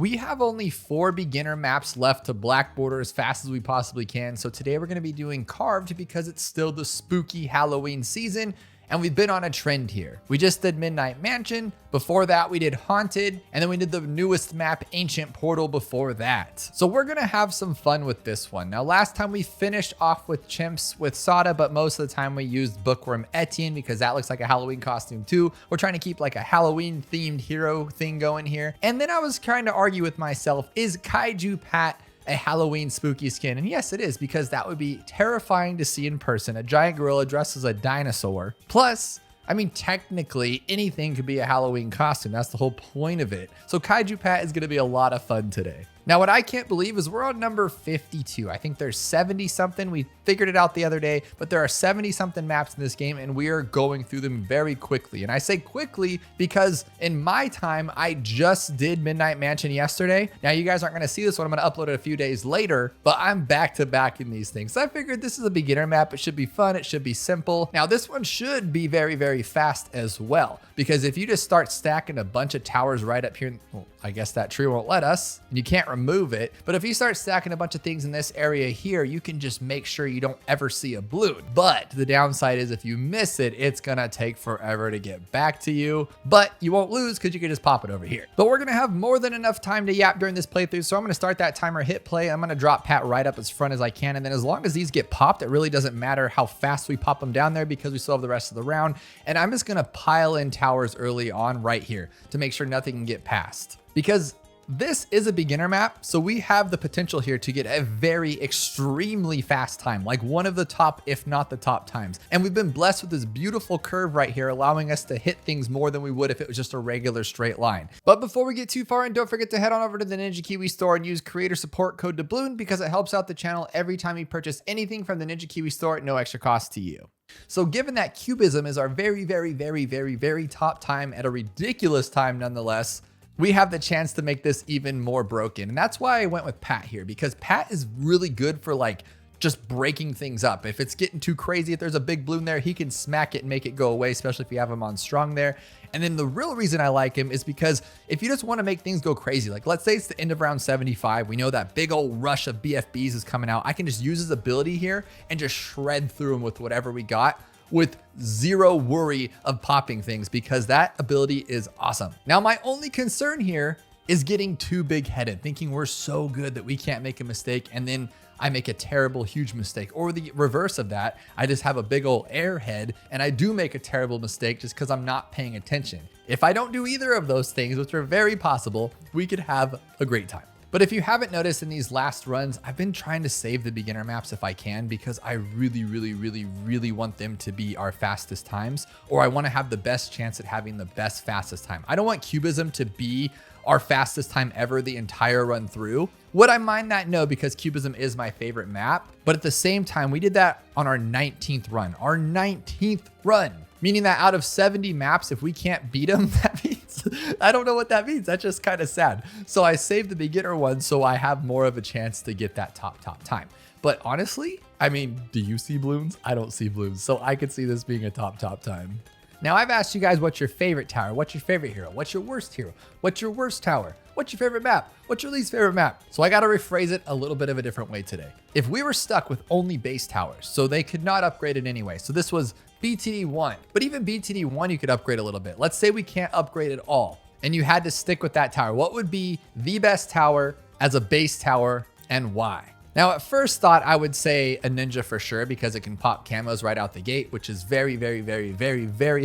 We have only 4 beginner maps left to black border as fast as we possibly can. So today we're going to be doing carved because it's still the spooky Halloween season. And we've been on a trend here. We just did Midnight Mansion. Before that, we did Haunted. And then we did the newest map, Ancient Portal, before that. So we're going to have some fun with this one. Now, last time we finished off with Chimps with Sada, but most of the time we used Bookworm Etienne because that looks like a Halloween costume too. We're trying to keep like a Halloween themed hero thing going here. And then I was trying to argue with myself, is Kaiju Pat a Halloween spooky skin? And yes, it is, because that would be terrifying to see in person. A giant gorilla dressed as a dinosaur. Plus, I mean, technically anything could be a Halloween costume. That's the whole point of it. So Kaiju Pat is going to be a lot of fun today. Now, what I can't believe is we're on number 52. I think there's 70 something. We figured it out the other day, but there are 70 something maps in this game and we are going through them very quickly. And I say quickly because in my time, I just did Midnight Mansion yesterday. Now you guys aren't going to see this one. I'm going to upload it a few days later, but I'm back to back in these things. So I figured this is a beginner map. It should be fun. It should be simple. Now this one should be very, very fast as well, because if you just start stacking a bunch of towers right up here, well, I guess that tree won't let us, and you can't remove it. But if you start stacking a bunch of things in this area here, you can just make sure you don't ever see a balloon. But the downside is if you miss it, it's gonna take forever to get back to you, but you won't lose because you can just pop it over here. But we're gonna have more than enough time to yap during this playthrough. So I'm gonna start that timer, hit play. I'm gonna drop Pat right up as front as I can. And then as long as these get popped, it really doesn't matter how fast we pop them down there because we still have the rest of the round. And I'm just gonna pile in towers early on right here to make sure nothing can get past. Because this is a beginner map, so we have the potential here to get a very extremely fast time, like one of the top, if not the top times. And we've been blessed with this beautiful curve right here, allowing us to hit things more than we would if it was just a regular straight line. But before we get too far in, don't forget to head on over to the Ninja Kiwi store and use creator support code Dabloon because it helps out the channel every time you purchase anything from the Ninja Kiwi store at no extra cost to you. So given that Cubism is our very top time at a ridiculous time nonetheless, we have the chance to make this even more broken. And that's why I went with Pat here, because Pat is really good for like just breaking things up. If it's getting too crazy, if there's a big balloon there, he can smack it and make it go away, especially if you have him on strong there. And then the real reason I like him is because if you just want to make things go crazy, like let's say it's the end of round 75, we know that big old rush of BFBs is coming out. I can just use his ability here and just shred through him with whatever we got, with zero worry of popping things, because that ability is awesome. Now, my only concern here is getting too big headed, thinking we're so good that we can't make a mistake. And then I make a terrible, huge mistake, or the reverse of that. I just have a big old airhead and I do make a terrible mistake just because I'm not paying attention. If I don't do either of those things, which are very possible, we could have a great time. But if you haven't noticed in these last runs, I've been trying to save the beginner maps if I can, because I really want them to be our fastest times, or I want to have the best chance at having the best fastest time. I don't want Cubism to be our fastest time ever the entire run through. Would I mind that? No, because Cubism is my favorite map. But at the same time, we did that on our 19th run. Our 19th run. Meaning that out of 70 maps, if we can't beat them, that means, I don't know what that means. That's just kind of sad. So I saved the beginner one so I have more of a chance to get that top time. But honestly, I mean, do you see balloons? I don't see balloons. So I could see this being a top time. Now I've asked you guys what's your favorite tower, what's your favorite hero, what's your worst hero, what's your worst tower, what's your favorite map, what's your least favorite map. So I got to rephrase it a little bit of a different way today. If we were stuck with only base towers, so they could not upgrade it anyway. So this was BTD1, but even BTD1 you could upgrade a little bit. Let's say we can't upgrade it all and you had to stick with that tower. What would be the best tower as a base tower and why? Now, at first thought, I would say a ninja for sure, because it can pop camos right out the gate, which is very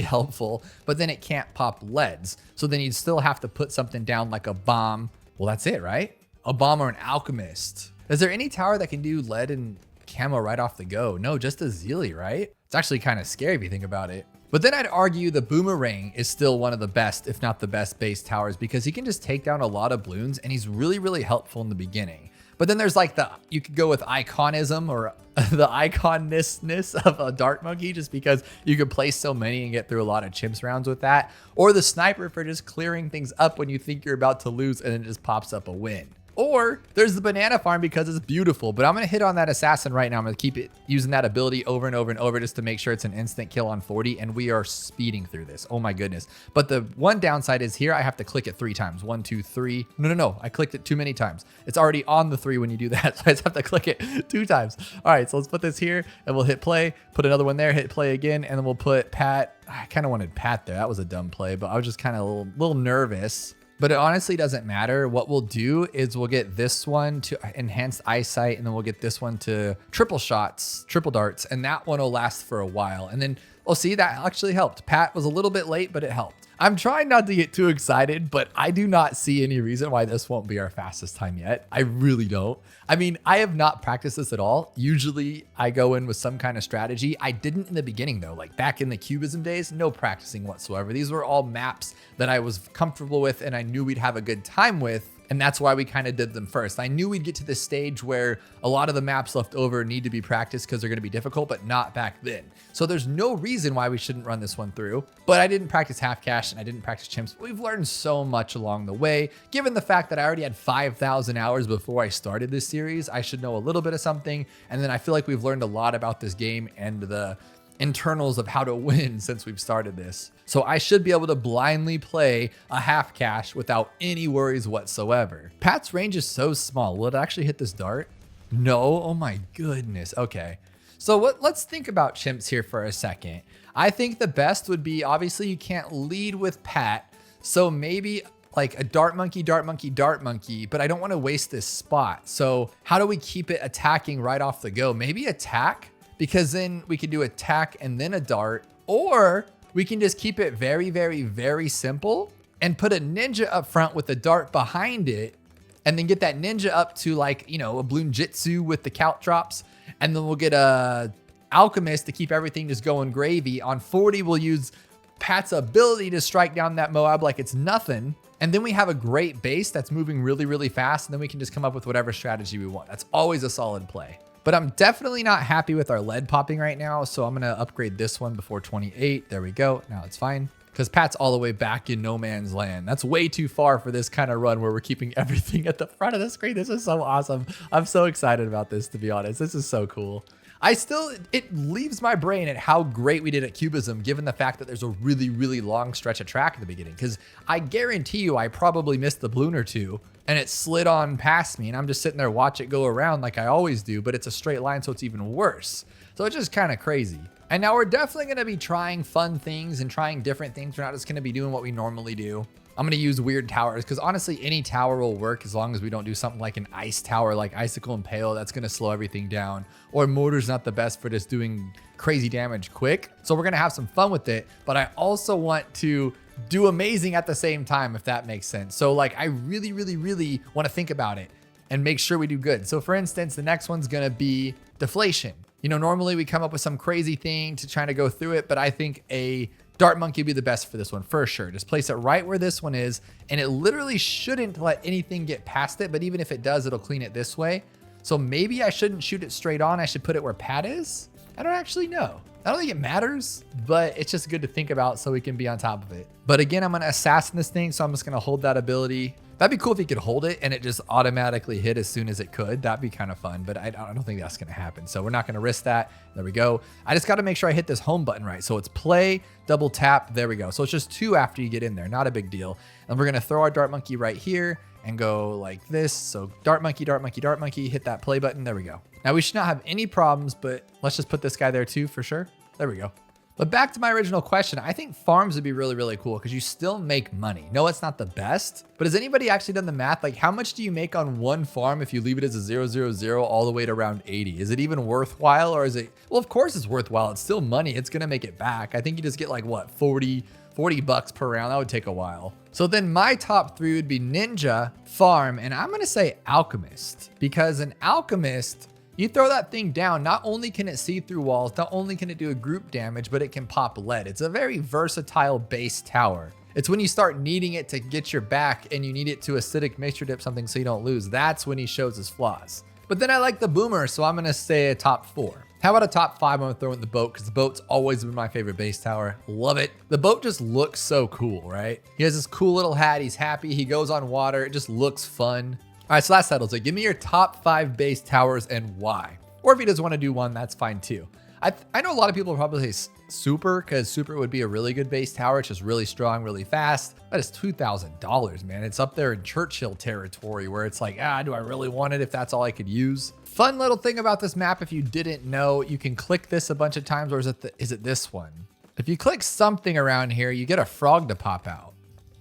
helpful, but then it can't pop leads. So then you'd still have to put something down like a bomb. Well, that's it, right? A bomb or an alchemist. Is there any tower that can do lead and camo right off the go? No, just a Zealy, right? It's actually kind of scary if you think about it. But then I'd argue the Boomerang is still one of the best, if not the best base towers, because he can just take down a lot of balloons and he's really helpful in the beginning. But then there's like you could go with iconism or the iconness of a Dart Monkey, just because you could play so many and get through a lot of Chimps rounds with that. Or the Sniper for just clearing things up when you think you're about to lose and it just pops up a win. Or there's the banana farm because it's beautiful, but I'm going to hit on that assassin right now. I'm going to keep it using that ability over and over and over just to make sure it's an instant kill on 40. And we are speeding through this. Oh my goodness. But the one downside is here, I have to click it 3 times. 1, 2, 3. No. I clicked it too many times. It's already on the 3 when you do that. So I just have to click it 2 times. All right, so let's put this here and we'll hit play, put another one there, hit play again. And then we'll put Pat. I kind of wanted Pat there. That was a dumb play, but I was just kind of a little nervous. But it honestly doesn't matter. What we'll do is we'll get this one to enhanced eyesight, and then we'll get this one to triple shots, triple darts, and that one will last for a while. And then we'll see, that actually helped. Pat was a little bit late, but it helped. I'm trying not to get too excited, but I do not see any reason why this won't be our fastest time yet. I really don't. I mean, I have not practiced this at all. Usually I go in with some kind of strategy. I didn't in the beginning though, like back in the Cubism days, no practicing whatsoever. These were all maps that I was comfortable with and I knew we'd have a good time with. And that's why we kind of did them first. I knew we'd get to this stage where a lot of the maps left over need to be practiced because they're going to be difficult, but not back then. So there's no reason why we shouldn't run this one through. But I didn't practice half cash and I didn't practice chimps. We've learned so much along the way. Given the fact that I already had 5,000 hours before I started this series, I should know a little bit of something. And then I feel like we've learned a lot about this game and the internals of how to win since we've started this. So I should be able to blindly play a half cash without any worries whatsoever. Pat's range is so small. Will it actually hit this dart? No. Oh my goodness. Okay. So let's think about chimps here for a second. I think the best would be, obviously you can't lead with Pat. So maybe like a dart monkey, dart monkey, dart monkey, but I don't want to waste this spot. So how do we keep it attacking right off the go? Maybe attack, because then we could do attack and then a dart, or we can just keep it very, very, very simple and put a ninja up front with a dart behind it, and then get that ninja up to like, you know, a Bloon Jitsu with the count drops. And then we'll get a alchemist to keep everything just going gravy. On 40, we'll use Pat's ability to strike down that Moab like it's nothing. And then we have a great base that's moving really, really fast. And then we can just come up with whatever strategy we want. That's always a solid play. But I'm definitely not happy with our lead popping right now. So I'm going to upgrade this one before 28. There we go. Now it's fine. Because Pat's all the way back in no man's land. That's way too far for this kind of run where we're keeping everything at the front of the screen. This is so awesome. I'm so excited about this, to be honest. This is so cool. It leaves my brain at how great we did at Cubism, given the fact that there's a really, really long stretch of track at the beginning. Because I guarantee you, I probably missed the balloon or two and it slid on past me and I'm just sitting there, watch it go around like I always do, but it's a straight line, so it's even worse. So it's just kind of crazy. And now we're definitely going to be trying fun things and trying different things. We're not just going to be doing what we normally do. I'm going to use weird towers because honestly, any tower will work as long as we don't do something like an ice tower, like Icicle Impale. That's going to slow everything down. Or Mortar's not the best for just doing crazy damage quick. So we're going to have some fun with it. But I also want to do amazing at the same time, if that makes sense. So like, I really, really, really want to think about it and make sure we do good. So for instance, the next one's going to be deflation. You know, normally we come up with some crazy thing to try to go through it, but I think a dart monkey would be the best for this one for sure. Just place it right where this one is, and it literally shouldn't let anything get past it, but even if it does, it'll clean it this way. So maybe I shouldn't shoot it straight on. I should put it where Pat is. I don't actually know. I don't think it matters, but it's just good to think about so we can be on top of it. But again, I'm going to assassin this thing, so I'm just going to hold that ability. That'd be cool if you could hold it and it just automatically hit as soon as it could. That'd be kind of fun, but I don't think that's going to happen. So we're not going to risk that. There we go. I just got to make sure I hit this home button right. So it's play, double tap. There we go. So it's just 2 after you get in there. Not a big deal. And we're going to throw our dart monkey right here and go like this. So dart monkey, dart monkey, dart monkey, hit that play button. There we go. Now we should not have any problems, but let's just put this guy there too for sure. There we go. But back to my original question, I think farms would be really, really cool because you still make money. No, it's not the best, but has anybody actually done the math? Like how much do you make on one farm if you leave it as a 000 all the way to around 80? Is it even worthwhile, or is it, well, of course it's worthwhile. It's still money. It's going to make it back. I think you just get like what, 40 bucks per round. That would take a while. So then my top 3 would be ninja, farm, and I'm going to say alchemist, because an alchemist, you throw that thing down, not only can it see through walls, not only can it do a group damage, but it can pop lead. It's a very versatile base tower. It's when you start needing it to get your back and you need it to acidic mixture dip something so you don't lose. That's when he shows his flaws. But then I like the boomer, so I'm gonna say a top 4. How about a top 5? I'm gonna throw in the boat because the boat's always been my favorite base tower. Love it. The boat just looks so cool, right? He has this cool little hat. He's happy. He goes on water. It just looks fun. All right, so that settles it. Give me your top 5 base towers and why. Or if he doesn't want to do one, that's fine too. I know a lot of people probably say super, because super would be a really good base tower. It's just really strong, really fast. That is $2,000, man. It's up there in Churchill territory where it's like, do I really want it if that's all I could use? Fun little thing about this map, if you didn't know, you can click this a bunch of times, or is it this one? If you click something around here, you get a frog to pop out,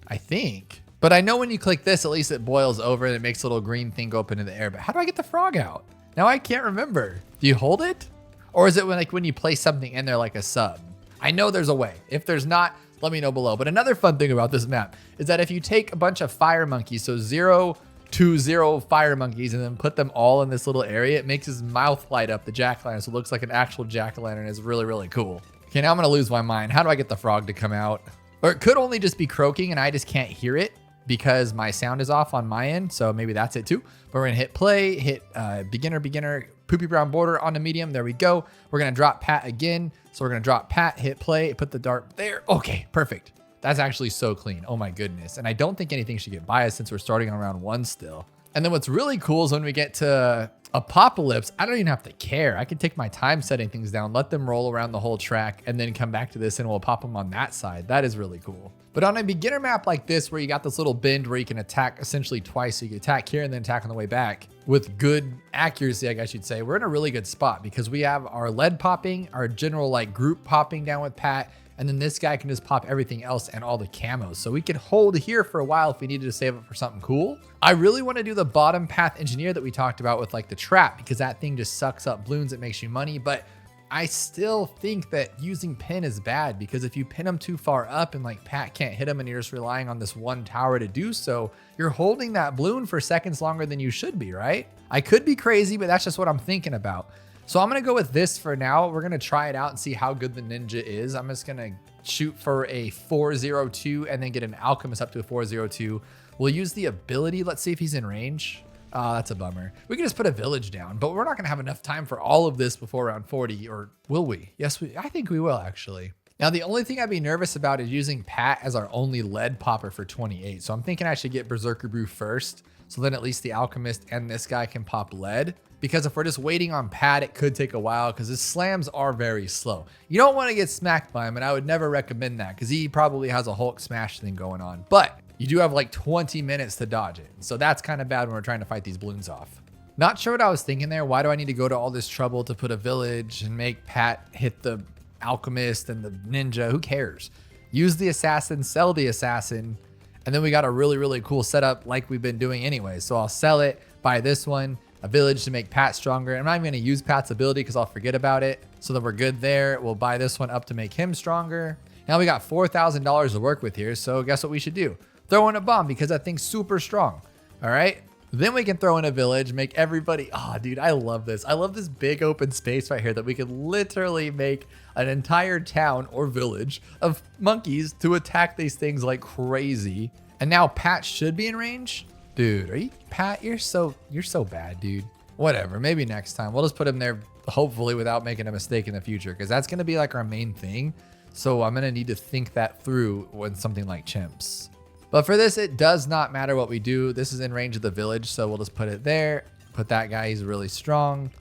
I think. But I know when you click this, at least it boils over and it makes a little green thing go up into the air. But how do I get the frog out? Now I can't remember. Do you hold it? Or is it when you place something in there like a sub? I know there's a way. If there's not, let me know below. But another fun thing about this map is that if you take a bunch of fire monkeys, so 0 to 0 fire monkeys, and then put them all in this little area, it makes his mouth light up, the jack-o'-lantern, so it looks like an actual jack-o'-lantern. It's really, really cool. Okay, now I'm gonna lose my mind. How do I get the frog to come out? Or it could only just be croaking and I just can't hear it because my sound is off on my end. So maybe that's it too. But we're gonna hit play, hit beginner, poopy brown border on the medium. There we go. We're gonna drop Pat again. So we're gonna drop Pat, hit play, put the dart there. Okay, perfect. That's actually so clean. Oh my goodness. And I don't think anything should get biased since we're starting on round 1 still. And then what's really cool is when we get to Impoppable, I don't even have to care. I can take my time setting things down, let them roll around the whole track, and then come back to this and we'll pop them on that side. That is really cool. But on a beginner map like this, where you got this little bend where you can attack essentially twice, so you can attack here and then attack on the way back with good accuracy, I guess you'd say, we're in a really good spot because we have our lead popping, our general like group popping down with Pat, and then this guy can just pop everything else and all the camos. So we could hold here for a while if we needed to save it for something cool. I really want to do the bottom path engineer that we talked about with like the trap, because that thing just sucks up balloons. It makes you money. But I still think that using pin is bad, because if you pin them too far up and like Pat can't hit them and you're just relying on this one tower to do so, you're holding that balloon for seconds longer than you should be, right? I could be crazy, but that's just what I'm thinking about. So I'm gonna go with this for now. We're gonna try it out and see how good the ninja is. I'm just gonna shoot for a 402 and then get an alchemist up to a 402. We'll use the ability. Let's see if he's in range. Oh, that's a bummer. We can just put a village down, but we're not gonna have enough time for all of this before round 40, or will we? Yes, I think we will actually. Now, the only thing I'd be nervous about is using Pat as our only lead popper for 28. So I'm thinking I should get Berserker Brew first, so then at least the alchemist and this guy can pop lead. Because if we're just waiting on Pat, it could take a while because his slams are very slow. You don't want to get smacked by him, and I would never recommend that because he probably has a Hulk smash thing going on. But you do have like 20 minutes to dodge it. So that's kind of bad when we're trying to fight these balloons off. Not sure what I was thinking there. Why do I need to go to all this trouble to put a village and make Pat hit the alchemist and the ninja? Who cares? Use the assassin, sell the assassin, and then we got a really, really cool setup like we've been doing anyway. So I'll sell it, buy this one, a village to make Pat stronger. I'm not even gonna use Pat's ability because I'll forget about it. So that we're good there. We'll buy this one up to make him stronger. Now we got $4,000 to work with here. So guess what we should do? Throw in a bomb because that thing's super strong. All right. Then we can throw in a village, make everybody, oh dude, I love this. I love this big open space right here that we could literally make an entire town or village of monkeys to attack these things like crazy. And now Pat should be in range. Dude, are you, Pat, you're so bad, dude. Whatever, maybe next time. We'll just put him there, hopefully without making a mistake in the future, because that's gonna be like our main thing. So I'm gonna need to think that through when something like Chimps. But for this, it does not matter what we do. This is in range of the village, so we'll just put it there. Put that guy, he's really strong.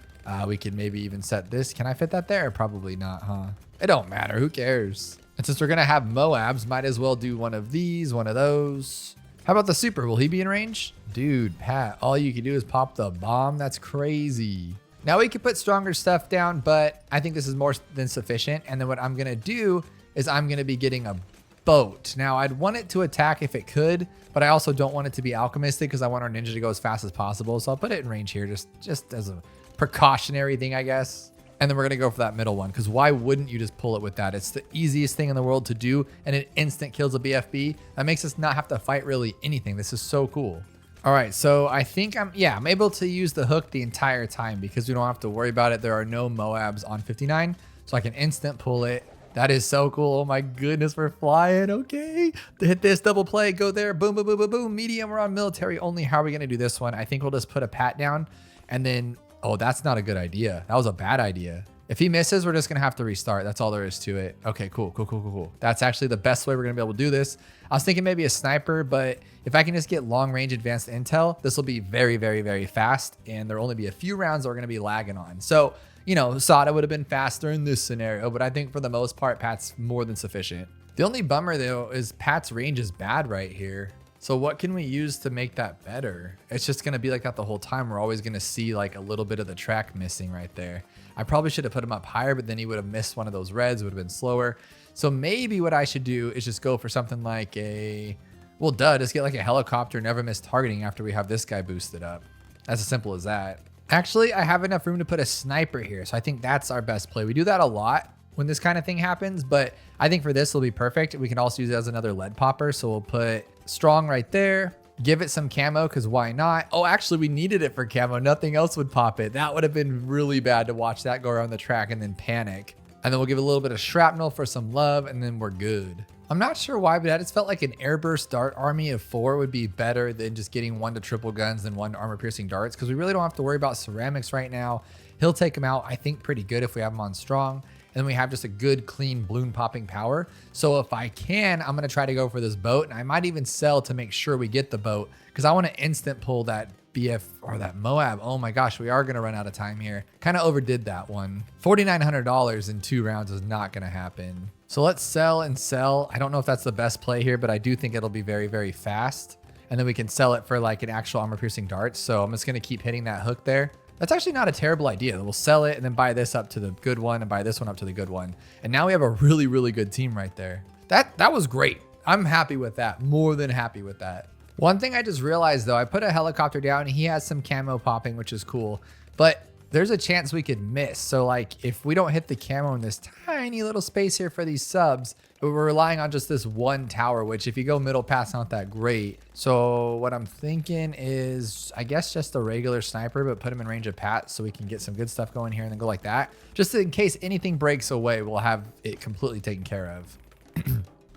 We could maybe even set this. Can I fit that there? Probably not, huh? It don't matter, who cares? And since we're gonna have Moabs, might as well do one of these, one of those. How about the super? Will he be in range? Dude, Pat, all you can do is pop the bomb. That's crazy. Now we can put stronger stuff down, but I think this is more than sufficient. And then what I'm gonna do is I'm gonna be getting a boat. Now I'd want it to attack if it could, but I also don't want it to be alchemistic because I want our ninja to go as fast as possible. So I'll put it in range here just as a precautionary thing, I guess. And then we're gonna go for that middle one, because why wouldn't you just pull it with that? It's the easiest thing in the world to do, and it instant kills a BFB. That makes us not have to fight really anything. This is so cool. All right, so I think I'm able to use the hook the entire time because we don't have to worry about it. There are no Moabs on 59, so I can instant pull it. That is so cool. Oh my goodness, we're flying. Okay, to hit this double play, go there, boom, boom, boom, boom, boom. Medium, we're on military only. How are we gonna do this one? I think we'll just put a Pat down and then, oh, that's not a good idea. That was a bad idea. If he misses, we're just gonna have to restart. That's all there is to it. Okay, cool. That's actually the best way we're gonna be able to do this. I was thinking maybe a sniper, but if I can just get long range advanced intel, this will be very, very, very fast. And there'll only be a few rounds that we're gonna be lagging on. So, you know, Sada would have been faster in this scenario, but I think for the most part, Pat's more than sufficient. The only bummer though is Pat's range is bad right here. So what can we use to make that better? It's just gonna be like that the whole time. We're always gonna see like a little bit of the track missing right there. I probably should have put him up higher, but then he would have missed one of those reds, would have been slower. So maybe what I should do is just go for something like just get like a helicopter, never miss targeting after we have this guy boosted up. That's as simple as that. Actually, I have enough room to put a sniper here. So I think that's our best play. We do that a lot when this kind of thing happens, but I think for this it'll be perfect. We can also use it as another lead popper. So we'll put strong right there, give it some camo, because why not? Oh, actually we needed it for camo. Nothing else would pop it. That would have been really bad to watch that go around the track and then panic. And then we'll give it a little bit of shrapnel for some love, and then we're good. I'm not sure why, but I just felt like an airburst dart army of 4 would be better than just getting 1 to triple guns and 1 to armor piercing darts, because we really don't have to worry about ceramics right now. He'll take them out, I think, pretty good if we have him on strong. And then we have just a good, clean balloon popping power. So if I can, I'm going to try to go for this boat. And I might even sell to make sure we get the boat, because I want to instant pull that BF or that Moab. Oh my gosh, we are going to run out of time here. Kind of overdid that one. $4,900 in 2 rounds is not going to happen. So let's sell and sell. I don't know if that's the best play here, but I do think it'll be very, very fast. And then we can sell it for like an actual armor piercing dart. So I'm just going to keep hitting that hook there. That's actually not a terrible idea. We'll sell it and then buy this up to the good one and buy this one up to the good one. And now we have a really, really good team right there. That was great. I'm happy with that. More than happy with that. One thing I just realized though, I put a helicopter down and he has some camo popping, which is cool, but there's a chance we could miss. So like if we don't hit the camo in this tiny little space here for these subs, but we're relying on just this one tower, which if you go middle pass, not that great. So what I'm thinking is, I guess just a regular sniper, but put him in range of Pat so we can get some good stuff going here and then go like that. Just in case anything breaks away, we'll have it completely taken care of.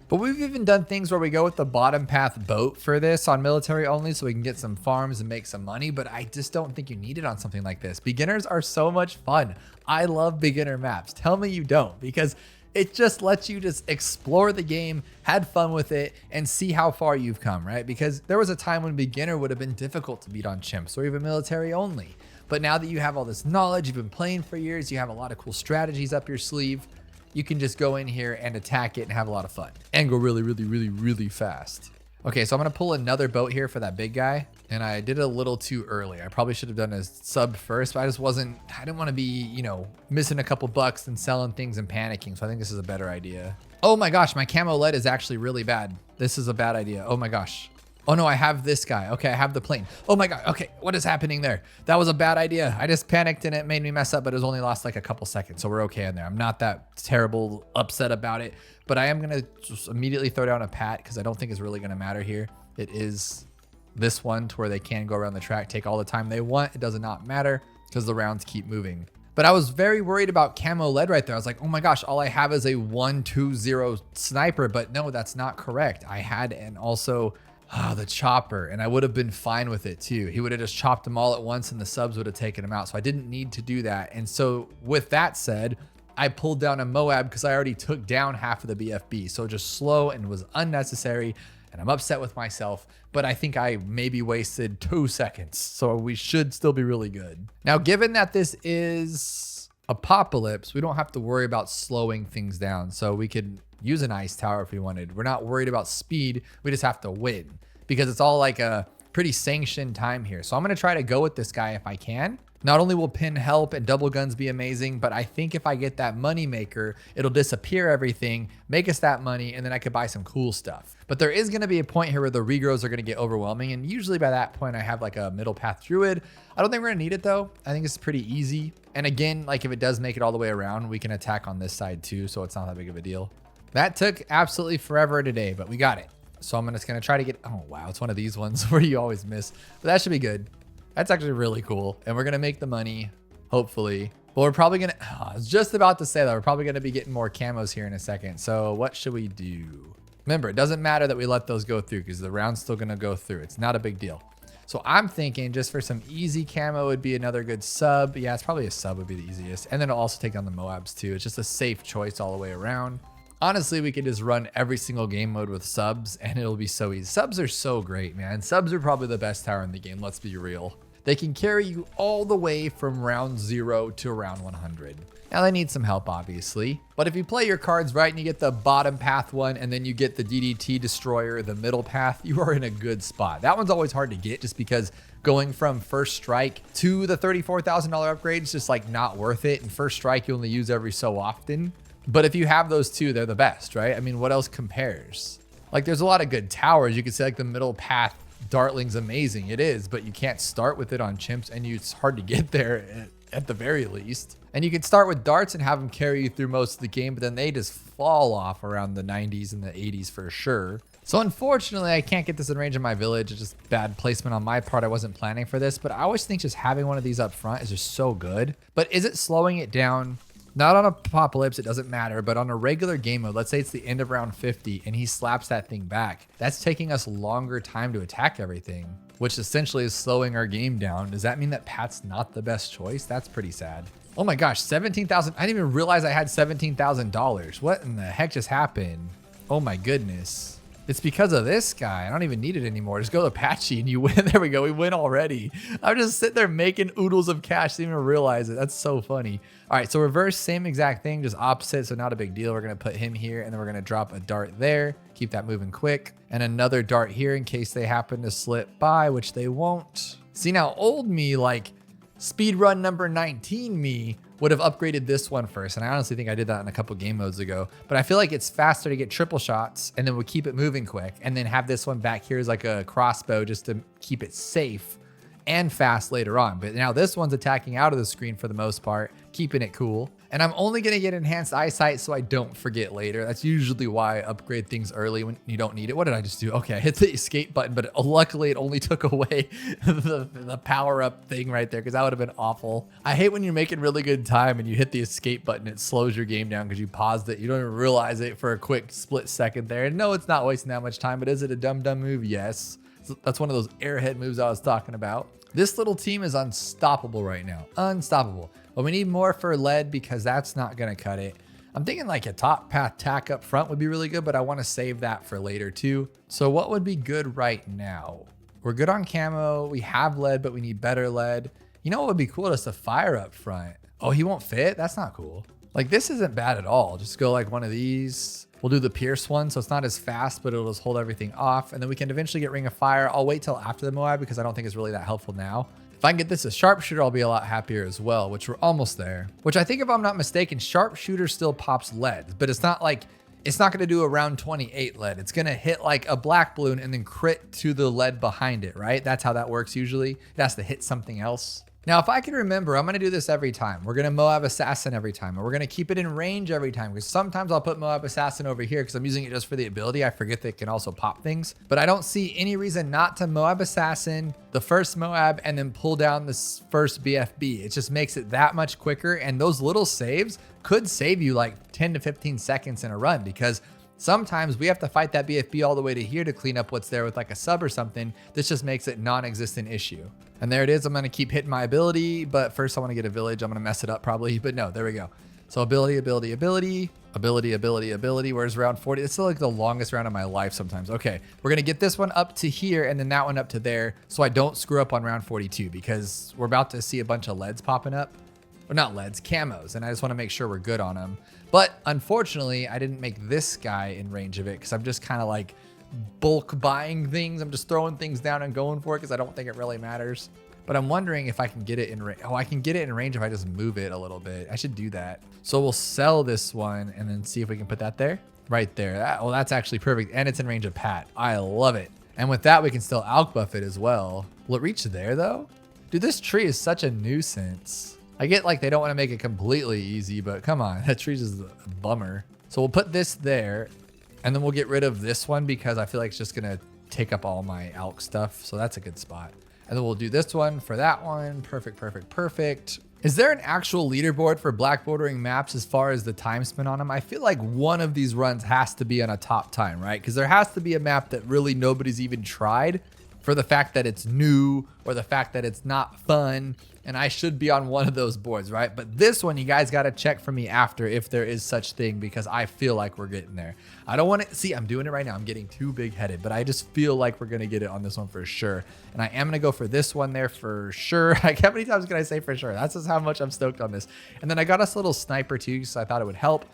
But we've even done things where we go with the bottom path boat for this on military only so we can get some farms and make some money, but I just don't think you need it on something like this. Beginners are so much fun. I love beginner maps. Tell me you don't, because it just lets you just explore the game, had fun with it, and see how far you've come, right? Because there was a time when beginner would have been difficult to beat on Chimps or even military only. But now that you have all this knowledge, you've been playing for years, you have a lot of cool strategies up your sleeve, you can just go in here and attack it and have a lot of fun and go really, really, really, really fast. Okay, so I'm gonna pull another boat here for that big guy. And I did it a little too early. I probably should have done a sub first, but I didn't want to be, you know, missing a couple bucks and selling things and panicking. So I think this is a better idea. Oh my gosh, my camo lead is actually really bad. This is a bad idea. Oh my gosh. Oh no, I have this guy. Okay, I have the plane. Oh my God, okay, what is happening there? That was a bad idea. I just panicked and it made me mess up, but it was only lost like a couple seconds, so we're okay in there. I'm not that terrible upset about it, but I am gonna just immediately throw down a pat because I don't think it's really gonna matter here. It is this one to where they can go around the track, take all the time they want. It does not matter because the rounds keep moving. But I was very worried about camo lead right there. I was like, oh my gosh, all I have is a 1-2-0 sniper, but no, that's not correct. I had and also the chopper, and I would have been fine with it too. He would have just chopped them all at once and the subs would have taken him out. So I didn't need to do that. And so with that said, I pulled down a Moab because I already took down half of the BFB. So just slow and was unnecessary. And I'm upset with myself, but I think I maybe wasted 2 seconds. So we should still be really good. Now, given that this is Apocalypse, we don't have to worry about slowing things down. So we could use an ice tower if we wanted. We're not worried about speed. We just have to win because it's all like a pretty sanctioned time here. So I'm going to try to go with this guy if I can. Not only will pin help and double guns be amazing, but I think if I get that money maker, it'll disappear everything, make us that money, and then I could buy some cool stuff. But there is going to be a point here where the regrows are going to get overwhelming. And usually by that point, I have like a middle path druid. I don't think we're going to need it though. I think it's pretty easy. And again, like if it does make it all the way around, we can attack on this side too. So it's not that big of a deal. That took absolutely forever today, but we got it. So I'm just going to try to get, oh wow, it's one of these ones where you always miss, but that should be good. That's actually really cool. And we're going to make the money, hopefully. But we're probably going to, I was just about to say that we're probably going to be getting more camos here in a second. So what should we do? Remember, it doesn't matter that we let those go through because the round's still going to go through. It's not a big deal. So I'm thinking just for some easy camo would be another good sub. Yeah, it's probably a sub would be the easiest. And then it'll also take down the Moabs too. It's just a safe choice all the way around. Honestly, we could just run every single game mode with subs and it'll be so easy. Subs are so great, man. Subs are probably the best tower in the game. Let's be real. They can carry you all the way from round 0 to round 100. Now they need some help, obviously, but if you play your cards right and you get the bottom path one and then you get the DDT destroyer, the middle path, you are in a good spot. That one's always hard to get just because going from first strike to the $34,000 upgrade is just like not worth it. And first strike you only use every so often. But if you have those two, they're the best, right? I mean, what else compares? Like there's a lot of good towers. You could say like the middle path Dartling's amazing. It is, but you can't start with it on Chimps and it's hard to get there at the very least. And you can start with darts and have them carry you through most of the game, but then they just fall off around the 90s and the 80s for sure. So unfortunately, I can't get this in range of my village. It's just bad placement on my part. I wasn't planning for this, but I always think just having one of these up front is just so good. But is it slowing it down? Not on a apocalypse, it doesn't matter, but on a regular game mode, let's say it's the end of round 50 and he slaps that thing back. That's taking us longer time to attack everything, which essentially is slowing our game down. Does that mean that Pat's not the best choice? That's pretty sad. Oh my gosh, 17,000. I didn't even realize I had $17,000. What in the heck just happened? Oh my goodness. It's because of this guy. I don't even need it anymore. Just go to Apache and you win. There we go. We win already. I'm just sitting there making oodles of cash. Didn't even realize it. That's so funny. All right, so reverse, same exact thing, just opposite. So not a big deal. We're going to put him here and then we're going to drop a dart there. Keep that moving quick. And another dart here in case they happen to slip by, which they won't. See, now old me, like speedrun number 19 me, would have upgraded this one first. And I honestly think I did that in a couple game modes ago, but I feel like it's faster to get triple shots and then we'll keep it moving quick and then have this one back here as like a crossbow just to keep it safe and fast later on. But now this one's attacking out of the screen for the most part, keeping it cool. And I'm only going to get enhanced eyesight so I don't forget later. That's usually why I upgrade things early when you don't need it. What did I just do? Okay, I hit the escape button, but luckily it only took away the power up thing right there because that would have been awful. I hate when you're making really good time and you hit the escape button, it slows your game down because you paused it. You don't even realize it for a quick split second there. And no, it's not wasting that much time, but is it a dumb move? Yes. So that's one of those airhead moves I was talking about. This little team is unstoppable right now. Unstoppable. But we need more for lead because that's not going to cut it. I'm thinking like a top path tack up front would be really good, but I want to save that for later too. So what would be good right now? We're good on camo. We have lead, but we need better lead. You know what would be cool? Just a fire up front. Oh, he won't fit? That's not cool. Like this isn't bad at all. Just go like one of these. We'll do the Pierce one, so it's not as fast, but it'll just hold everything off. And then we can eventually get Ring of Fire. I'll wait till after the Moab because I don't think it's really that helpful now. If I can get this as Sharpshooter, I'll be a lot happier as well, which we're almost there. Which I think if I'm not mistaken, Sharpshooter still pops lead, but it's not like, it's not gonna do a round 28 lead. It's gonna hit like a black balloon and then crit to the lead behind it, right? That's how that works usually. It has to hit something else. Now, if I can remember, I'm going to do this every time. We're going to Moab Assassin every time, and we're going to keep it in range every time because sometimes I'll put Moab Assassin over here because I'm using it just for the ability. I forget that it can also pop things, but I don't see any reason not to Moab Assassin the first Moab and then pull down this first BFB. It just makes it that much quicker, and those little saves could save you like 10 to 15 seconds in a run because sometimes we have to fight that BFB all the way to here to clean up what's there with like a sub or something. This just makes it non-existent issue. And there it is. I'm going to keep hitting my ability, but first I want to get a village. I'm going to mess it up probably, but no, there we go. So ability, ability, ability, ability, ability, ability. Where's round 40? It's still like the longest round of my life sometimes. Okay, we're going to get this one up to here and then that one up to there so I don't screw up on round 42 because we're about to see a bunch of leads popping up. Or not leads, camos, and I just want to make sure we're good on them. But unfortunately, I didn't make this guy in range of it because I'm just kind of like bulk buying things. I'm just throwing things down and going for it because I don't think it really matters. But I'm wondering if I can get it in range. Oh, I can get it in range if I just move it a little bit. I should do that. So we'll sell this one and then see if we can put that there. Right there. Well, that's actually perfect. And it's in range of Pat. I love it. And with that, we can still alch buff it as well. Will it reach there though? Dude, this tree is such a nuisance. I get like they don't want to make it completely easy, but come on, that tree's just a bummer. So we'll put this there and then we'll get rid of this one because I feel like it's just going to take up all my alch stuff. So that's a good spot. And then we'll do this one for that one. Perfect, perfect, perfect. Is there an actual leaderboard for black bordering maps as far as the time spent on them? I feel like one of these runs has to be on a top time, right? Because there has to be a map that really nobody's even tried for the fact that it's new or the fact that it's not fun. And I should be on one of those boards, right? But this one, you guys got to check for me after if there is such thing, because I feel like we're getting there. I don't want to see, I'm doing it right now. I'm getting too big headed, but I just feel like we're going to get it on this one for sure. And I am going to go for this one there for sure. Like, how many times can I say for sure? That's just how much I'm stoked on this. And then I got us a little sniper too, so I thought it would help.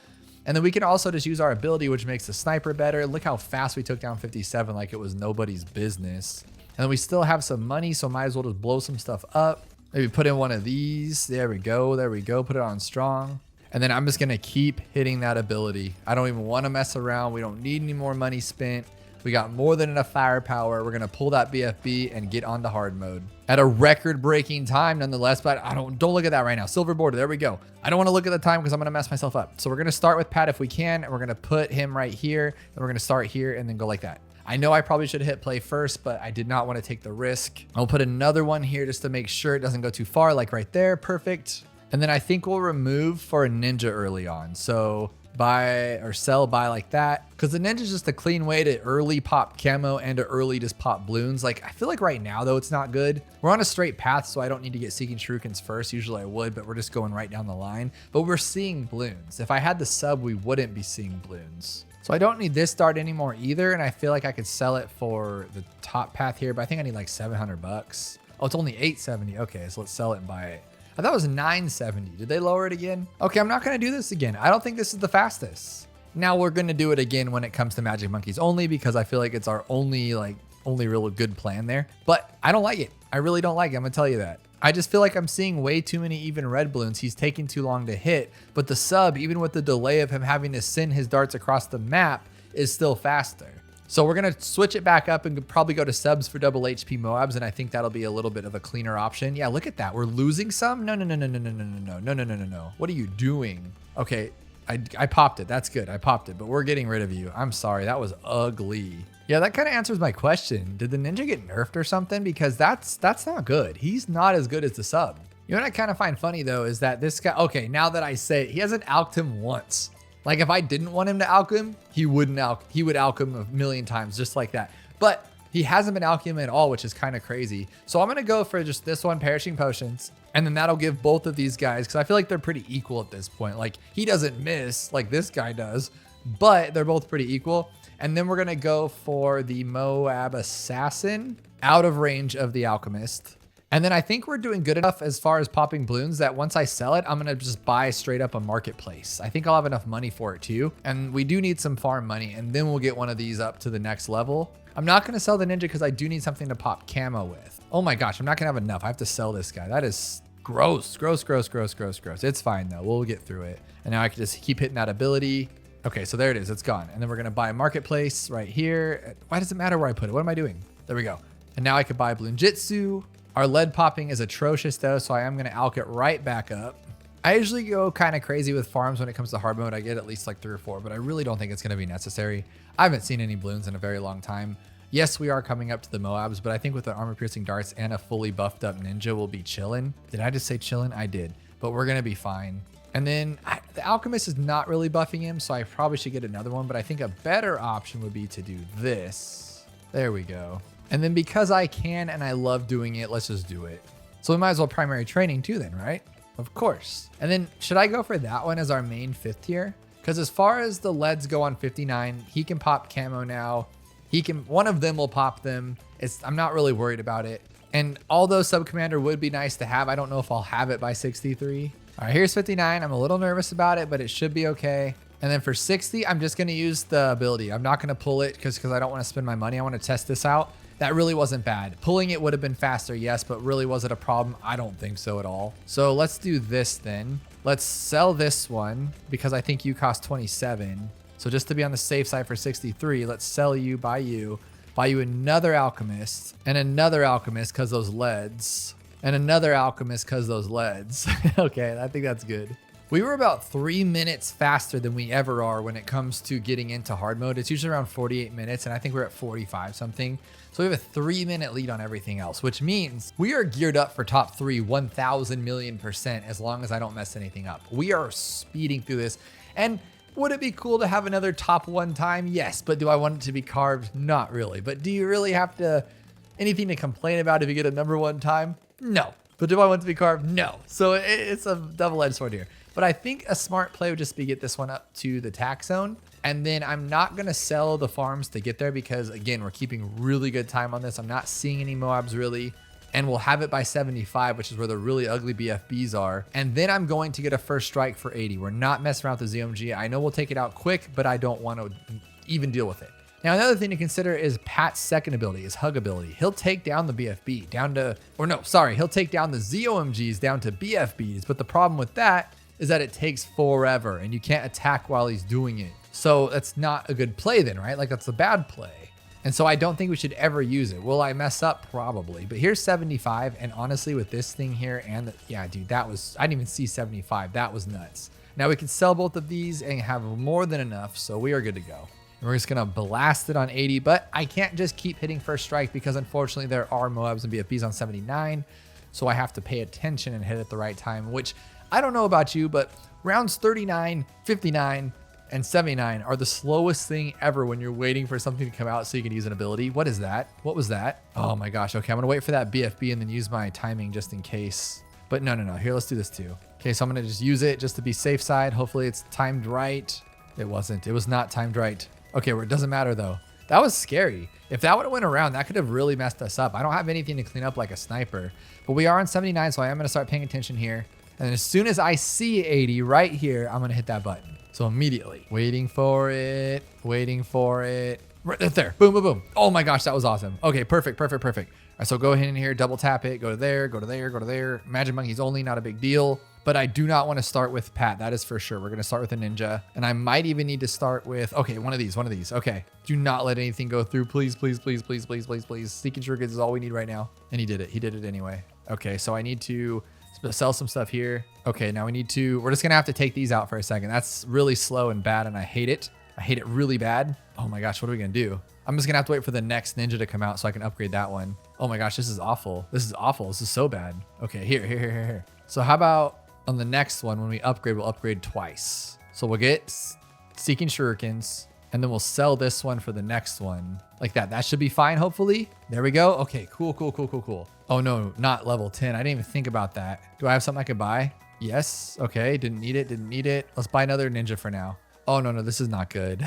And then we can also just use our ability, which makes the sniper better. Look how fast we took down 57 like it was nobody's business. And then we still have some money, so might as well just blow some stuff up. Maybe put in one of these. There we go. There we go. Put it on strong. And then I'm just going to keep hitting that ability. I don't even want to mess around. We don't need any more money spent. We got more than enough firepower. We're going to pull that BFB and get on to hard mode at a record-breaking time nonetheless. But don't look at that right now. Silver border. There we go. I don't want to look at the time because I'm going to mess myself up. So we're going to start with Pat if we can. And we're going to put him right here. And we're going to start here and then go like that. I know I probably should have hit play first, but I did not want to take the risk. I'll put another one here just to make sure it doesn't go too far, like right there. Perfect. And then I think we'll remove for a ninja early on. So buy or sell buy like that. Because the ninja is just a clean way to early pop camo and to early just pop balloons. Like, I feel like right now, though, it's not good. We're on a straight path, so I don't need to get Seeking Shurikens first. Usually I would, but we're just going right down the line. But we're seeing balloons. If I had the sub, we wouldn't be seeing balloons. So I don't need this dart anymore either. And I feel like I could sell it for the top path here, but I think I need like 700 bucks. Oh, it's only 870. Okay, so let's sell it and buy it. I thought it was 970. Did they lower it again? Okay, I'm not going to do this again. I don't think this is the fastest. Now we're going to do it again when it comes to Magic Monkeys only, because I feel like it's our only real good plan there. But I don't like it. I really don't like it. I'm going to tell you that. I just feel like I'm seeing way too many even red balloons. He's taking too long to hit, but the sub, even with the delay of him having to send his darts across the map, is still faster. So we're going to switch it back up and probably go to subs for double HP Moabs. And I think that'll be a little bit of a cleaner option. Yeah, look at that. We're losing some. No. What are you doing? Okay, I popped it. That's good. I popped it, but we're getting rid of you. I'm sorry. That was ugly. Yeah, that kind of answers my question. Did the ninja get nerfed or something? Because that's not good. He's not as good as the sub. You know what I kind of find funny though is that this guy, okay, now that I say it, he hasn't alked him once. Like if I didn't want him to alk him, he would alk him a million times just like that. But he hasn't been alking him at all, which is kind of crazy. So I'm going to go for just this one, Perishing Potions. And then that'll give both of these guys, because I feel like they're pretty equal at this point. Like he doesn't miss like this guy does, but they're both pretty equal. And then we're going to go for the Moab Assassin out of range of the Alchemist. And then I think we're doing good enough as far as popping balloons that once I sell it, I'm going to just buy straight up a marketplace. I think I'll have enough money for it too. And we do need some farm money, and then we'll get one of these up to the next level. I'm not going to sell the ninja because I do need something to pop camo with. Oh my gosh, I'm not going to have enough. I have to sell this guy. That is gross. It's fine though. We'll get through it. And now I can just keep hitting that ability. Okay, so there it is. It's gone. And then we're going to buy a marketplace right here. Why does it matter where I put it? What am I doing? There we go. And now I could buy Bloon Jitsu. Our lead popping is atrocious though, so I am going to alk it right back up. I usually go kind of crazy with farms when it comes to hard mode. I get at least like 3 or 4, but I really don't think it's going to be necessary. I haven't seen any balloons in a very long time. Yes, we are coming up to the Moabs, but I think with the armor piercing darts and a fully buffed up ninja, we'll be chilling. Did I just say chilling? I did, but we're going to be fine. And then the Alchemist is not really buffing him, so I probably should get another one, but I think a better option would be to do this. There we go. And then because I can and I love doing it, let's just do it. So we might as well primary training too then, right? Of course. And then should I go for that one as our main 5th tier? Because as far as the leads go on 59, he can pop camo now. One of them will pop them. I'm not really worried about it. And although sub commander would be nice to have, I don't know if I'll have it by 63. All right, here's 59. I'm a little nervous about it, but it should be okay. And then for 60, I'm just going to use the ability. I'm not going to pull it because I don't want to spend my money. I want to test this out. That really wasn't bad. Pulling it would have been faster, yes, but really was it a problem? I don't think so at all. So let's do this then. Let's sell this one because I think you cost 27. So just to be on the safe side for 63, let's sell you, buy you another Alchemist and another Alchemist because those leads and another Alchemist because those leads. Okay, I think that's good. We were about 3 minutes faster than we ever are when it comes to getting into hard mode. It's usually around 48 minutes, and I think we're at 45 something. So we have a 3-minute lead on everything else, which means we are geared up for top 3 1,000,000,000% as long as I don't mess anything up. We are speeding through this. And would it be cool to have another top 1 time? Yes, but do I want it to be carved? Not really. But do you really have to Anything to complain about if you get a number 1 time? No. But do I want to be carved? No. So it's a double-edged sword here. But I think a smart play would just be get this one up to the tax zone. And then I'm not going to sell the farms to get there because, again, we're keeping really good time on this. I'm not seeing any Moabs really. And we'll have it by 75, which is where the really ugly BFBs are. And then I'm going to get a first strike for 80. We're not messing around with the ZOMG. I know we'll take it out quick, but I don't want to even deal with it. Now, another thing to consider is Pat's second ability, his hug ability. He'll take down the BFB down to, or no, sorry, he'll take down the ZOMGs down to BFBs. But the problem with that is that it takes forever and you can't attack while he's doing it. So that's not a good play then, right? Like that's a bad play. And so I don't think we should ever use it. Will I mess up? Probably. But here's 75. And honestly, with this thing here and yeah, dude, that was, I didn't even see 75. That was nuts. Now we can sell both of these and have more than enough. So we are good to go. And we're just going to blast it on 80. But I can't just keep hitting first strike because unfortunately there are Moabs and BFBs on 79. So I have to pay attention and hit at the right time, which I don't know about you, but rounds 39, 59, and 79 are the slowest thing ever when you're waiting for something to come out so you can use an ability. What is that? What was that? Oh my gosh. Okay, I'm gonna wait for that BFB and then use my timing just in case. But no. Here, let's do this too. Okay, so I'm gonna just use it just to be safe side. Hopefully it's timed right. It wasn't. It was not timed right. Okay, well, it doesn't matter though. That was scary. If that would have went around, that could have really messed us up. I don't have anything to clean up like a sniper, but we are on 79, so I am gonna start paying attention here. And as soon as I see 80 right here, I'm gonna hit that button. So immediately, waiting for it. Right there, boom, boom, boom. Oh my gosh, that was awesome. Okay, perfect. All right, so go ahead in here, double tap it, go to there, go to there, go to there. Magic monkeys only, not a big deal. But I do not want to start with Pat, that is for sure. We're gonna start with a ninja. And I might even need to start with, okay, one of these. Okay, do not let anything go through, please. Seeking Shurikens is all we need right now. And he did it anyway. Okay, so I need to sell some stuff here. Okay, now we're just gonna have to take these out for a second. That's really slow and bad and I hate it. I hate it really bad. Oh my gosh, what are we gonna do? I'm just gonna have to wait for the next ninja to come out so I can upgrade that one. Oh my gosh, this is awful. This is so bad. Okay, here. So how about on the next one, when we upgrade, we'll upgrade twice. So we'll get Seeking Shurikens and then we'll sell this one for the next one. Like that. That should be fine, hopefully. There we go. Okay, cool. Oh no, not level 10. I didn't even think about that. Do I have something I could buy? Yes. Okay, didn't need it. Let's buy another ninja for now. Oh no, this is not good.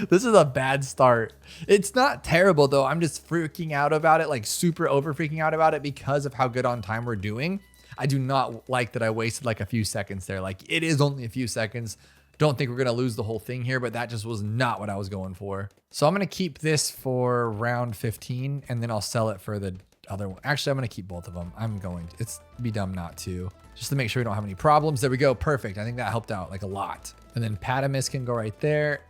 This is a bad start. It's not terrible though. I'm just freaking out about it, like super over freaking out about it because of how good on time we're doing. I do not like that I wasted like a few seconds there. Like it is only a few seconds. Don't think we're going to lose the whole thing here, but that just was not what I was going for. So I'm going to keep this for round 15 and then I'll sell it for the other one. Actually, I'm going to keep both of them. It's be dumb not to, just to make sure we don't have any problems. There we go. Perfect. I think that helped out like a lot. And then Patamis can go right there.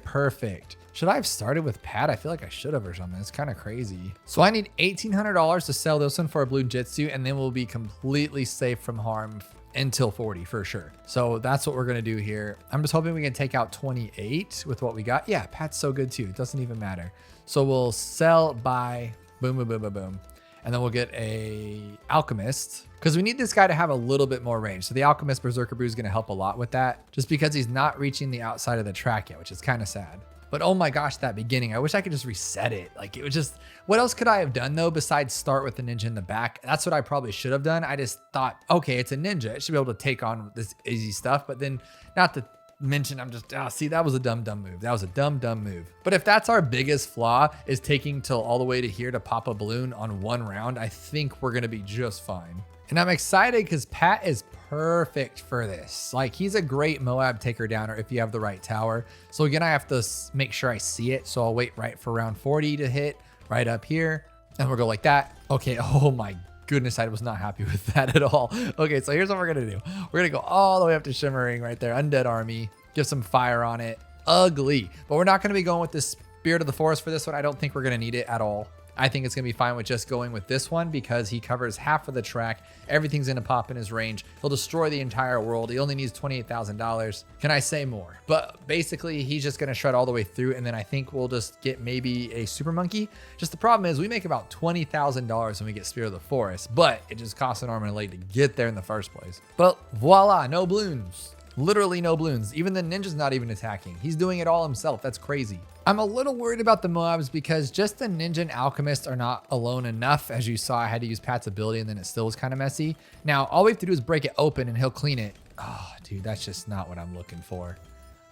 Perfect. Should I have started with Pat? I feel like I should have or something. It's kind of crazy. So I need $1,800 to sell this one for a Bloon Jitsu, and then we'll be completely safe from harm until 40 for sure. So that's what we're going to do here. I'm just hoping we can take out 28 with what we got. Yeah, Pat's so good too. It doesn't even matter. So we'll sell, buy, boom. And then we'll get a alchemist because we need this guy to have a little bit more range. So the alchemist berserker brew is going to help a lot with that just because he's not reaching the outside of the track yet, which is kind of sad. But oh my gosh, that beginning, I wish I could just reset it. Like it was just, what else could I have done though besides start with the ninja in the back? That's what I probably should have done. I just thought, okay, it's a ninja. It should be able to take on this easy stuff. But then not to mention, I'm just, see, that was a dumb move. That was a dumb move. But if that's our biggest flaw is taking till all the way to here to pop a balloon on one round, I think we're going to be just fine. And I'm excited because Pat is perfect for this. Like he's a great Moab taker downer if you have the right tower. So again, I have to make sure I see it. So I'll wait right for round 40 to hit right up here. And we'll go like that. Okay. Oh my goodness. I was not happy with that at all. Okay. So here's what we're going to do. We're going to go all the way up to Shimmering right there. Undead Army. Give some fire on it. Ugly. But we're not going to be going with the Spirit of the Forest for this one. I don't think we're going to need it at all. I think it's going to be fine with just going with this one because he covers half of the track. Everything's going to pop in his range. He'll destroy the entire world. He only needs $28,000. Can I say more? But basically, he's just going to shred all the way through. And then I think we'll just get maybe a super monkey. Just the problem is we make about $20,000 when we get Spirit of the Forest, but it just costs an arm and a leg to get there in the first place. But voila, no balloons. Literally no balloons. Even the ninja's not even attacking. He's doing it all himself. That's crazy. I'm a little worried about the moabs because just the ninja and alchemist are not alone enough. As you saw, I had to use Pat's ability and then it still was kind of messy. Now, all we have to do is break it open and he'll clean it. Oh, dude, that's just not what I'm looking for.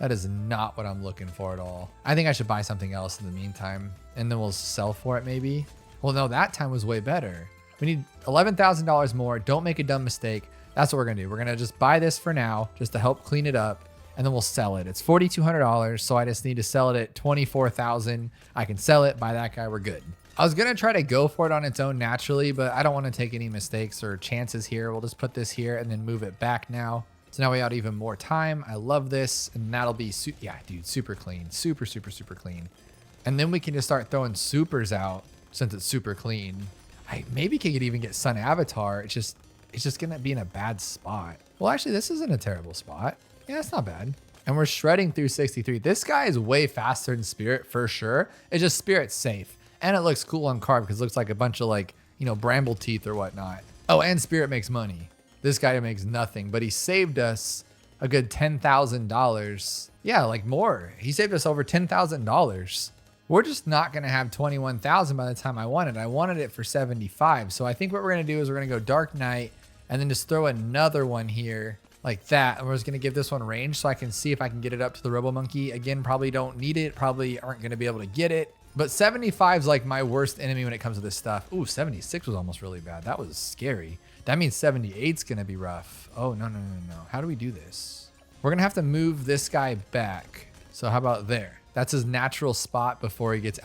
That is not what I'm looking for at all. I think I should buy something else in the meantime and then we'll sell for it maybe. Well, no, that time was way better. We need $11,000 more. Don't make a dumb mistake. That's what we're gonna do. We're gonna just buy this for now, just to help clean it up, and then we'll sell it. It's $4,200, so I just need to sell it at $24,000. I can sell it, buy that guy, we're good. I was gonna try to go for it on its own naturally, but I don't wanna take any mistakes or chances here. We'll just put this here and then move it back now. So now we got even more time. I love this, and that'll be, yeah, dude, super clean. Super, super, super clean. And then we can just start throwing supers out since it's super clean. I maybe could even get Sun Avatar. It's just gonna be in a bad spot. Well, actually, this isn't a terrible spot. Yeah, it's not bad. And we're shredding through 63. This guy is way faster than Spirit for sure. It's just Spirit's safe. And it looks cool on carb because it looks like a bunch of like, you know, bramble teeth or whatnot. Oh, and Spirit makes money. This guy makes nothing, but he saved us a good $10,000. Yeah, like more. He saved us over $10,000. We're just not gonna have 21,000 by the time I want it. I wanted it for 75. So I think what we're gonna do is we're gonna go Dark Knight and then just throw another one here like that. And we're just gonna give this one range so I can see if I can get it up to the Robo Monkey. Again, probably don't need it, probably aren't gonna be able to get it. But 75 is like my worst enemy when it comes to this stuff. Ooh, 76 was almost really bad. That was scary. That means 78's gonna be rough. Oh, no. How do we do this? We're gonna have to move this guy back. So how about there? That's his natural spot before he gets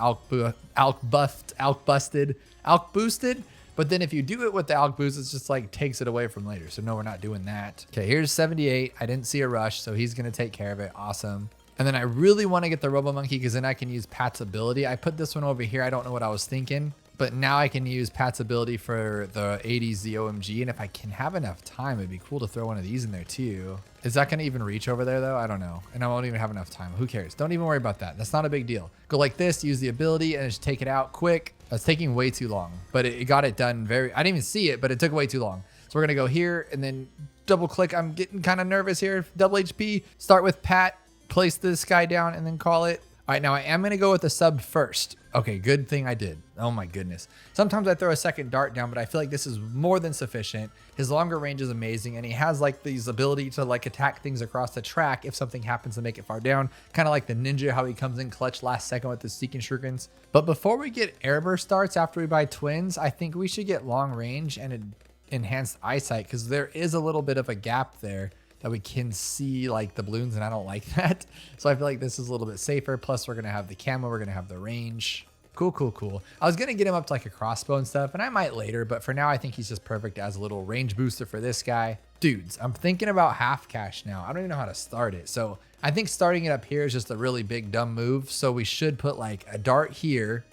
boosted. But then if you do it with the alk boost, it's just like takes it away from later. So no, we're not doing that. Okay, here's 78. I didn't see a rush, so he's gonna take care of it. Awesome. And then I really want to get the Robo Monkey because then I can use Pat's ability. I put this one over here. I don't know what I was thinking, but now I can use Pat's ability for the 80s, the OMG. And if I can have enough time, it'd be cool to throw one of these in there too. Is that going to even reach over there though? I don't know. And I won't even have enough time. Who cares? Don't even worry about that. That's not a big deal. Go like this, use the ability and just take it out quick. That's taking way too long, but it got it done I didn't even see it, but it took way too long. So we're going to go here and then double click. I'm getting kind of nervous here. Double HP, start with Pat. Place this guy down and then call it. All right, now I am gonna go with the sub first. Okay, good thing I did. Oh my goodness. Sometimes I throw a second dart down, but I feel like this is more than sufficient. His longer range is amazing, and he has like these ability to like attack things across the track if something happens to make it far down. Kind of like the ninja, how he comes in clutch last second with the Seeking Shurikens. But before we get airburst starts after we buy twins, I think we should get long range and enhanced eyesight because there is a little bit of a gap there that we can see like the balloons, and I don't like that. So I feel like this is a little bit safer. Plus we're gonna have the camo, we're gonna have the range. Cool. I was gonna get him up to like a crossbow and stuff, and I might later, but for now I think he's just perfect as a little range booster for this guy. Dudes, I'm thinking about half cash now. I don't even know how to start it. So I think starting it up here is just a really big dumb move. So we should put like a dart here,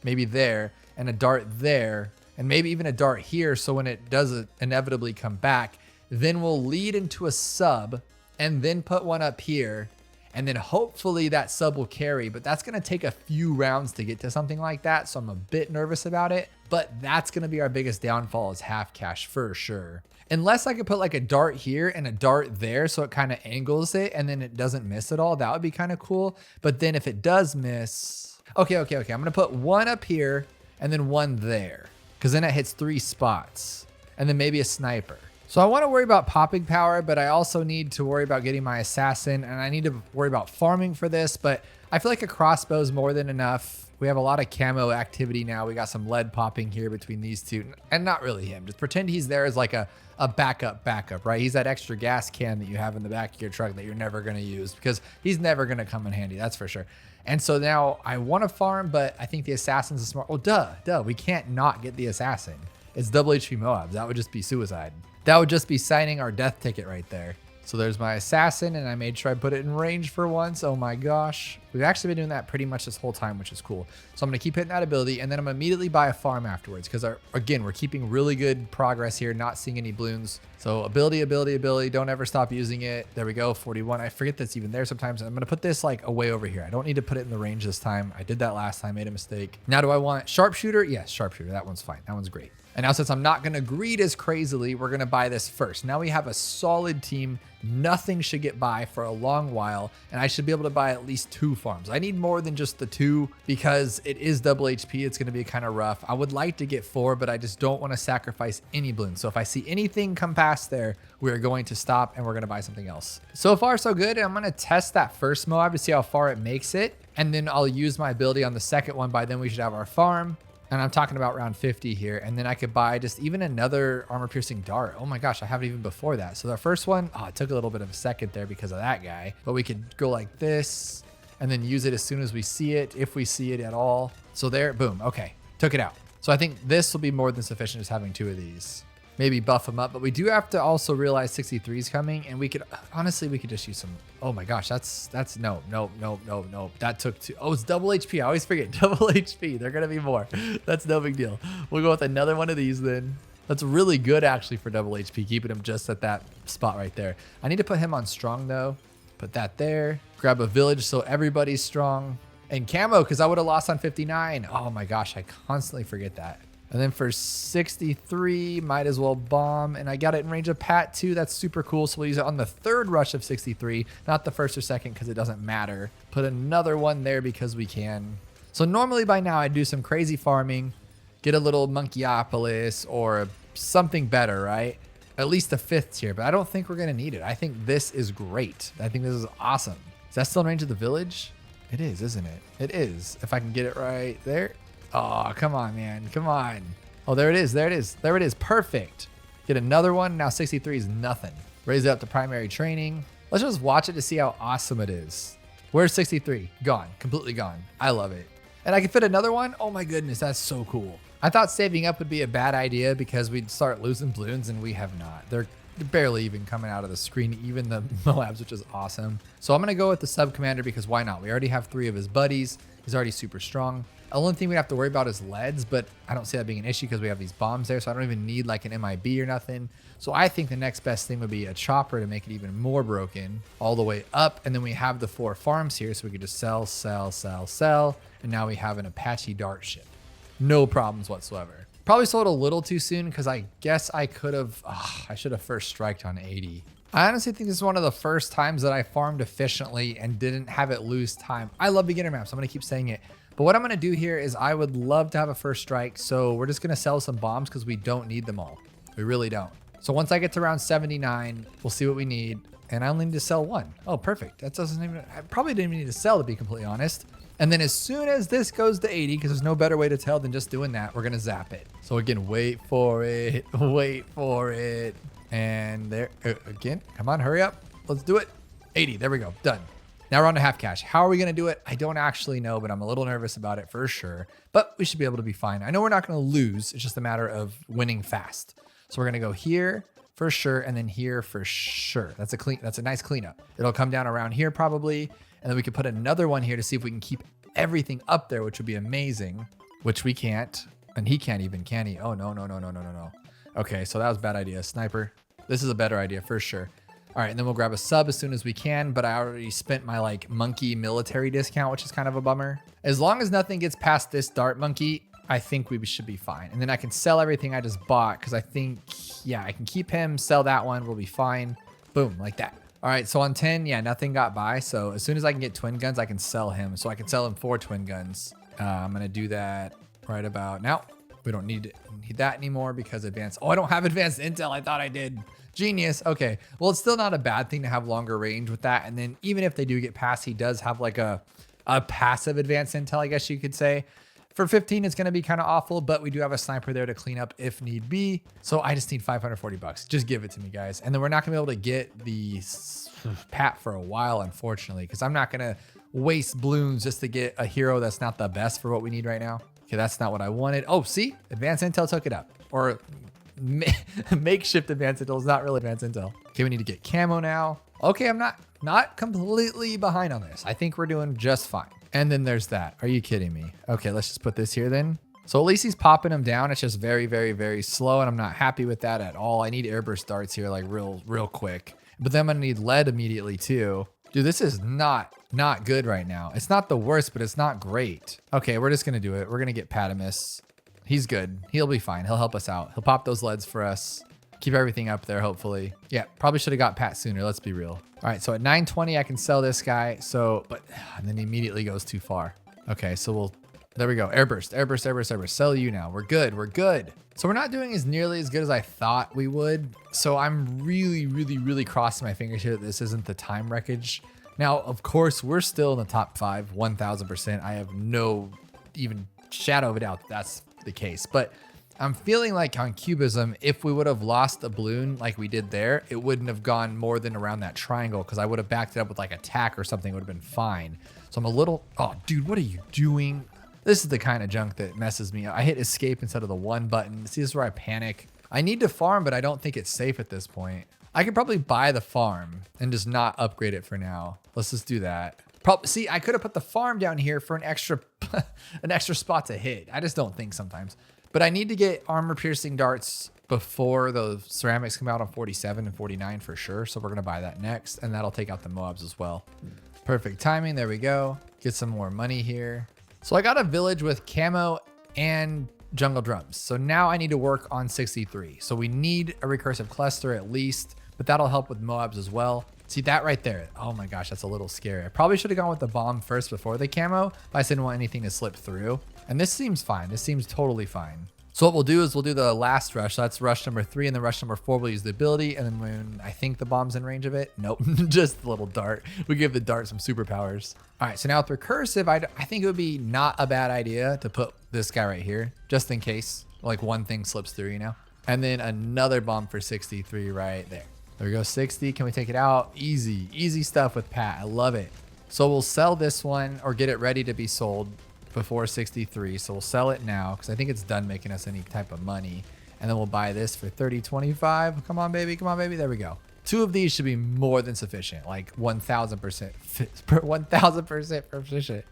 maybe there, and a dart there, and maybe even a dart here. So when it does inevitably come back, then we'll lead into a sub and then put one up here. And then hopefully that sub will carry, but that's gonna take a few rounds to get to something like that. So I'm a bit nervous about it, but that's gonna be our biggest downfall is half cash for sure. Unless I could put like a dart here and a dart there so it kind of angles it and then it doesn't miss at all. That would be kind of cool. But then if it does miss, okay. I'm gonna put one up here and then one there because then it hits 3 spots and then maybe a sniper. So I want to worry about popping power, but I also need to worry about getting my assassin, and I need to worry about farming for this, but I feel like a crossbow is more than enough. We have a lot of camo activity now. We got some lead popping here between these two, and not really him. Just pretend he's there as like a backup, right? He's that extra gas can that you have in the back of your truck that you're never going to use because he's never going to come in handy, that's for sure. And so now I want to farm, but I think the assassin's a smart, well, duh. We can't not get the assassin. It's double HP Moabs. That would just be suicide. That would just be signing our death ticket right there. So there's my assassin, and I made sure I put it in range for once. Oh my gosh. We've actually been doing that pretty much this whole time, which is cool. So I'm gonna keep hitting that ability, and then I'm gonna immediately buy a farm afterwards because again, we're keeping really good progress here, not seeing any balloons. So ability, don't ever stop using it. There we go, 41. I forget that's even there sometimes. I'm gonna put this like away over here. I don't need to put it in the range this time. I did that last time, made a mistake. Now do I want sharpshooter? Yes, sharpshooter, that one's fine. That one's great. And now since I'm not going to greed as crazily, we're going to buy this first. Now we have a solid team. Nothing should get by for a long while. And I should be able to buy at least 2 farms. I need more than just the 2 because it is double HP. It's going to be kind of rough. I would like to get 4, but I just don't want to sacrifice any balloons. So if I see anything come past there, we're going to stop and we're going to buy something else. So far, so good. I'm going to test that first Moab to see how far it makes it. And then I'll use my ability on the second one. By then we should have our farm. And I'm talking about round 50 here. And then I could buy just even another armor piercing dart. Oh my gosh, I have it even before that. So the first one, oh, it took a little bit of a second there because of that guy. But we could go like this and then use it as soon as we see it, if we see it at all. So there, boom, okay, took it out. So I think this will be more than sufficient just having 2 of these. Maybe buff them up, but we do have to also realize 63 is coming, and we could, honestly, we could just use some, oh my gosh, that's, no. That took 2. Oh, it's double HP. I always forget, double HP. They're gonna be more. That's no big deal. We'll go with another one of these then. That's really good actually for double HP, keeping him just at that spot right there. I need to put him on strong though. Put that there. Grab a village so everybody's strong. And camo, because I would have lost on 59. Oh my gosh, I constantly forget that. And then for 63, might as well bomb. And I got it in range of Pat too. That's super cool. So we'll use it on the 3rd rush of 63, not the 1st or 2nd because it doesn't matter. Put another one there because we can. So normally by now I'd do some crazy farming, get a little Monkeypolis or something better, right? At least a 5th tier, but I don't think we're going to need it. I think this is great. I think this is awesome. Is that still in range of the village? It is, isn't it? It is. If I can get it right there. Oh, come on, man. Come on. Oh, there it is. There it is. There it is. Perfect. Get another one. Now 63 is nothing. Raise it up to primary training. Let's just watch it to see how awesome it is. Where's 63? Gone. Completely gone. I love it. And I can fit another one. Oh my goodness. That's so cool. I thought saving up would be a bad idea because we'd start losing balloons, and we have not. They're barely even coming out of the screen, even the moabs, which is awesome. So I'm going to go with the sub commander because why not? We already have 3 of his buddies. He's already super strong. The only thing we have to worry about is leads, but I don't see that being an issue because we have these bombs there, so I don't even need like an MIB or nothing. So I think the next best thing would be a chopper to make it even more broken all the way up. And then we have the 4 farms here, so we could just sell, sell, sell, sell. And now we have an Apache dart ship. No problems whatsoever. Probably sold a little too soon because I guess I could have, I should have first striked on 80. I honestly think this is one of the first times that I farmed efficiently and didn't have it lose time. I love beginner maps. I'm going to keep saying it. But what I'm going to do here is I would love to have a first strike. So we're just going to sell some bombs because we don't need them all. We really don't. So once I get to round 79, we'll see what we need. And I only need to sell 1. Oh, perfect. That doesn't even, I probably didn't even need to sell, to be completely honest. And then as soon as this goes to 80, because there's no better way to tell than just doing that, we're going to zap it. So again, wait for it. Wait for it. And there, again, come on, hurry up. Let's do it. 80. There we go. Done. Now we're on to half cash. How are we going to do it? I don't actually know, but I'm a little nervous about it for sure. But we should be able to be fine. I know we're not going to lose. It's just a matter of winning fast. So we're going to go here for sure, and then here for sure. That's a nice cleanup. It'll come down around here probably, and then we could put another one here to see if we can keep everything up there, which would be amazing, which we can't. And he can't even, can he? Oh, no. Okay, so that was a bad idea. Sniper. This is a better idea for sure. All right, and then we'll grab a sub as soon as we can, but I already spent my like monkey military discount, which is kind of a bummer. As long as nothing gets past this dart monkey, I think we should be fine. And then I can sell everything I just bought because I think, yeah, I can keep him, sell that one, we'll be fine. Boom, like that. All right, so on 10, yeah, nothing got by. So as soon as I can get twin guns, I can sell him. So I can sell him 4 twin guns. I'm gonna do that right about now. We don't need that anymore because advanced, oh, I don't have advanced intel. I thought I did. Genius. Okay. Well, it's still not a bad thing to have longer range with that. And then even if they do get past, he does have like a passive advanced intel, I guess you could say. For 15, it's going to be kind of awful, but we do have a sniper there to clean up if need be. So I just need 540 bucks. Just give it to me, guys. And then we're not going to be able to get the Pat for a while, unfortunately, because I'm not going to waste balloons just to get a hero that's not the best for what we need right now. Okay, that's not what I wanted. Oh, see? Advanced intel took it up. Or makeshift advanced intel is not really advanced intel. Okay, we need to get camo now. Okay, I'm not completely behind on this. I think we're doing just fine. And then there's that. Are you kidding me? Okay, let's just put this here then. So at least he's popping them down. It's just very, very, very slow, and I'm not happy with that at all. I need airburst darts here like real quick. But then I'm gonna need lead immediately too. Dude, this is not good right now. It's not the worst, but it's not great. Okay, we're just gonna do it. We're gonna get Patamus. He's good. He'll be fine. He'll help us out. He'll pop those leads for us. Keep everything up there, hopefully. Yeah, probably should have got Pat sooner. Let's be real. All right, so at 920, I can sell this guy. So, and then he immediately goes too far. Okay, so there we go. Airburst, airburst, airburst, airburst. Sell you now. We're good. We're good. So we're not doing as nearly as good as I thought we would. So I'm really, really, really crossing my fingers here that this isn't the time wreckage. Now, of course, we're still in the top 5, 1000%. I have no even shadow of a doubt that's the case. But I'm feeling like on Cubism, if we would have lost the balloon like we did there, it wouldn't have gone more than around that triangle because I would have backed it up with like attack or something. It would have been fine. So I'm a little, oh, dude, what are you doing? This is the kind of junk that messes me up. I hit escape instead of the 1 button. See, this is where I panic. I need to farm, but I don't think it's safe at this point. I could probably buy the farm and just not upgrade it for now. Let's just do that. See, I could have put the farm down here for an extra spot to hit. I just don't think sometimes. But I need to get armor piercing darts before the ceramics come out on 47 and 49 for sure. So we're going to buy that next, and that'll take out the moabs as well. Perfect timing. There we go. Get some more money here. So I got a village with camo and jungle drums. So now I need to work on 63. So we need a recursive cluster at least, but that'll help with moabs as well. See that right there? Oh my gosh, that's a little scary. I probably should have gone with the bomb first before the camo, but I just didn't want anything to slip through. And this seems fine. This seems totally fine. So what we'll do is we'll do the last rush. So that's rush number 3, and then rush number 4 we'll use the ability. And then when I think the bomb's in range of it, nope, just a little dart. We give the dart some superpowers. All right, so now with recursive, I think it would be not a bad idea to put this guy right here, just in case like one thing slips through, you know? And then another bomb for 63 right there. There we go, 60. Can we take it out? Easy, easy stuff with Pat. I love it. So we'll sell this one or get it ready to be sold before 63. So we'll sell it now because I think it's done making us any type of money. And then we'll buy this for 30.25. Come on, baby. Come on, baby. There we go. 2 of these should be more than sufficient. Like 1000%, 1000% proficient.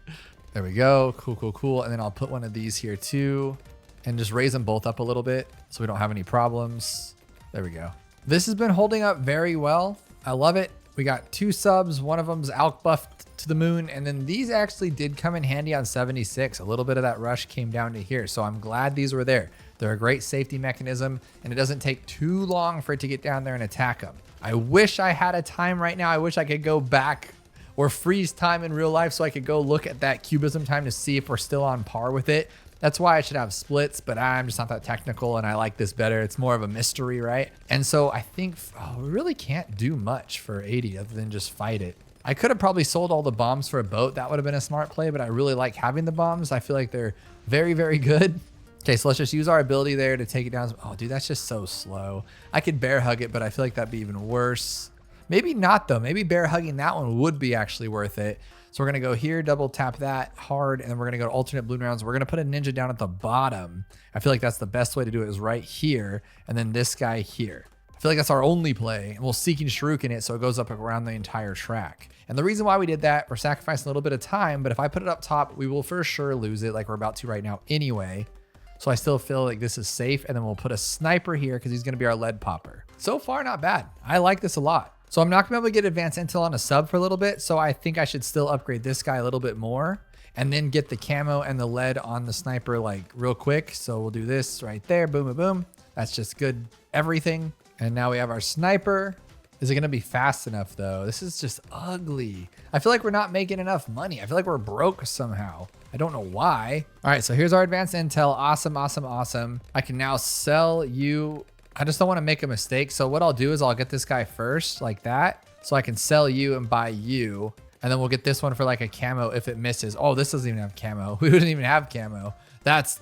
There we go. Cool, cool, cool. And then I'll put one of these here too and just raise them both up a little bit so we don't have any problems. There we go. This has been holding up very well. I love it. We got 2 subs. One of them's alk buffed to the moon. And then these actually did come in handy on 76. A little bit of that rush came down to here. So I'm glad these were there. They're a great safety mechanism, and it doesn't take too long for it to get down there and attack them. I wish I had a time right now. I wish I could go back or freeze time in real life so I could go look at that cubism time to see if we're still on par with it. That's why I should have splits, but I'm just not that technical and I like this better. It's more of a mystery, right? And so I think we really can't do much for 80 other than just fight it. I could have probably sold all the bombs for a boat. That would have been a smart play, but I really like having the bombs. I feel like they're very, very good. Okay, so let's just use our ability there to take it down. Oh, dude, that's just so slow. I could bear hug it, but I feel like that'd be even worse. Maybe not, though. Maybe bear hugging that one would be actually worth it. So we're going to go here, double tap that hard, and then we're going to go to alternate balloon rounds. We're going to put a ninja down at the bottom. I feel like that's the best way to do it is right here, and then this guy here. I feel like that's our only play, and we'll seek and shrook in it so it goes up around the entire track. And the reason why we did that, we're sacrificing a little bit of time, but if I put it up top, we will for sure lose it like we're about to right now anyway. So I still feel like this is safe, and then we'll put a sniper here because he's going to be our lead popper. So far, not bad. I like this a lot. So I'm not going to be able to get advanced intel on a sub for a little bit, so I think I should still upgrade this guy a little bit more and then get the camo and the lead on the sniper like real quick. So we'll do this right there. Boom, boom, boom. That's just good everything. And now we have our sniper. Is it going to be fast enough, though? This is just ugly. I feel like we're not making enough money. I feel like we're broke somehow. I don't know why. All right, so here's our advanced intel. Awesome, awesome, awesome. I can now sell you. I just don't want to make a mistake. So what I'll do is I'll get this guy first like that. So I can sell you and buy you. And then we'll get this one for like a camo if it misses. Oh, this doesn't even have camo. We wouldn't even have camo. That's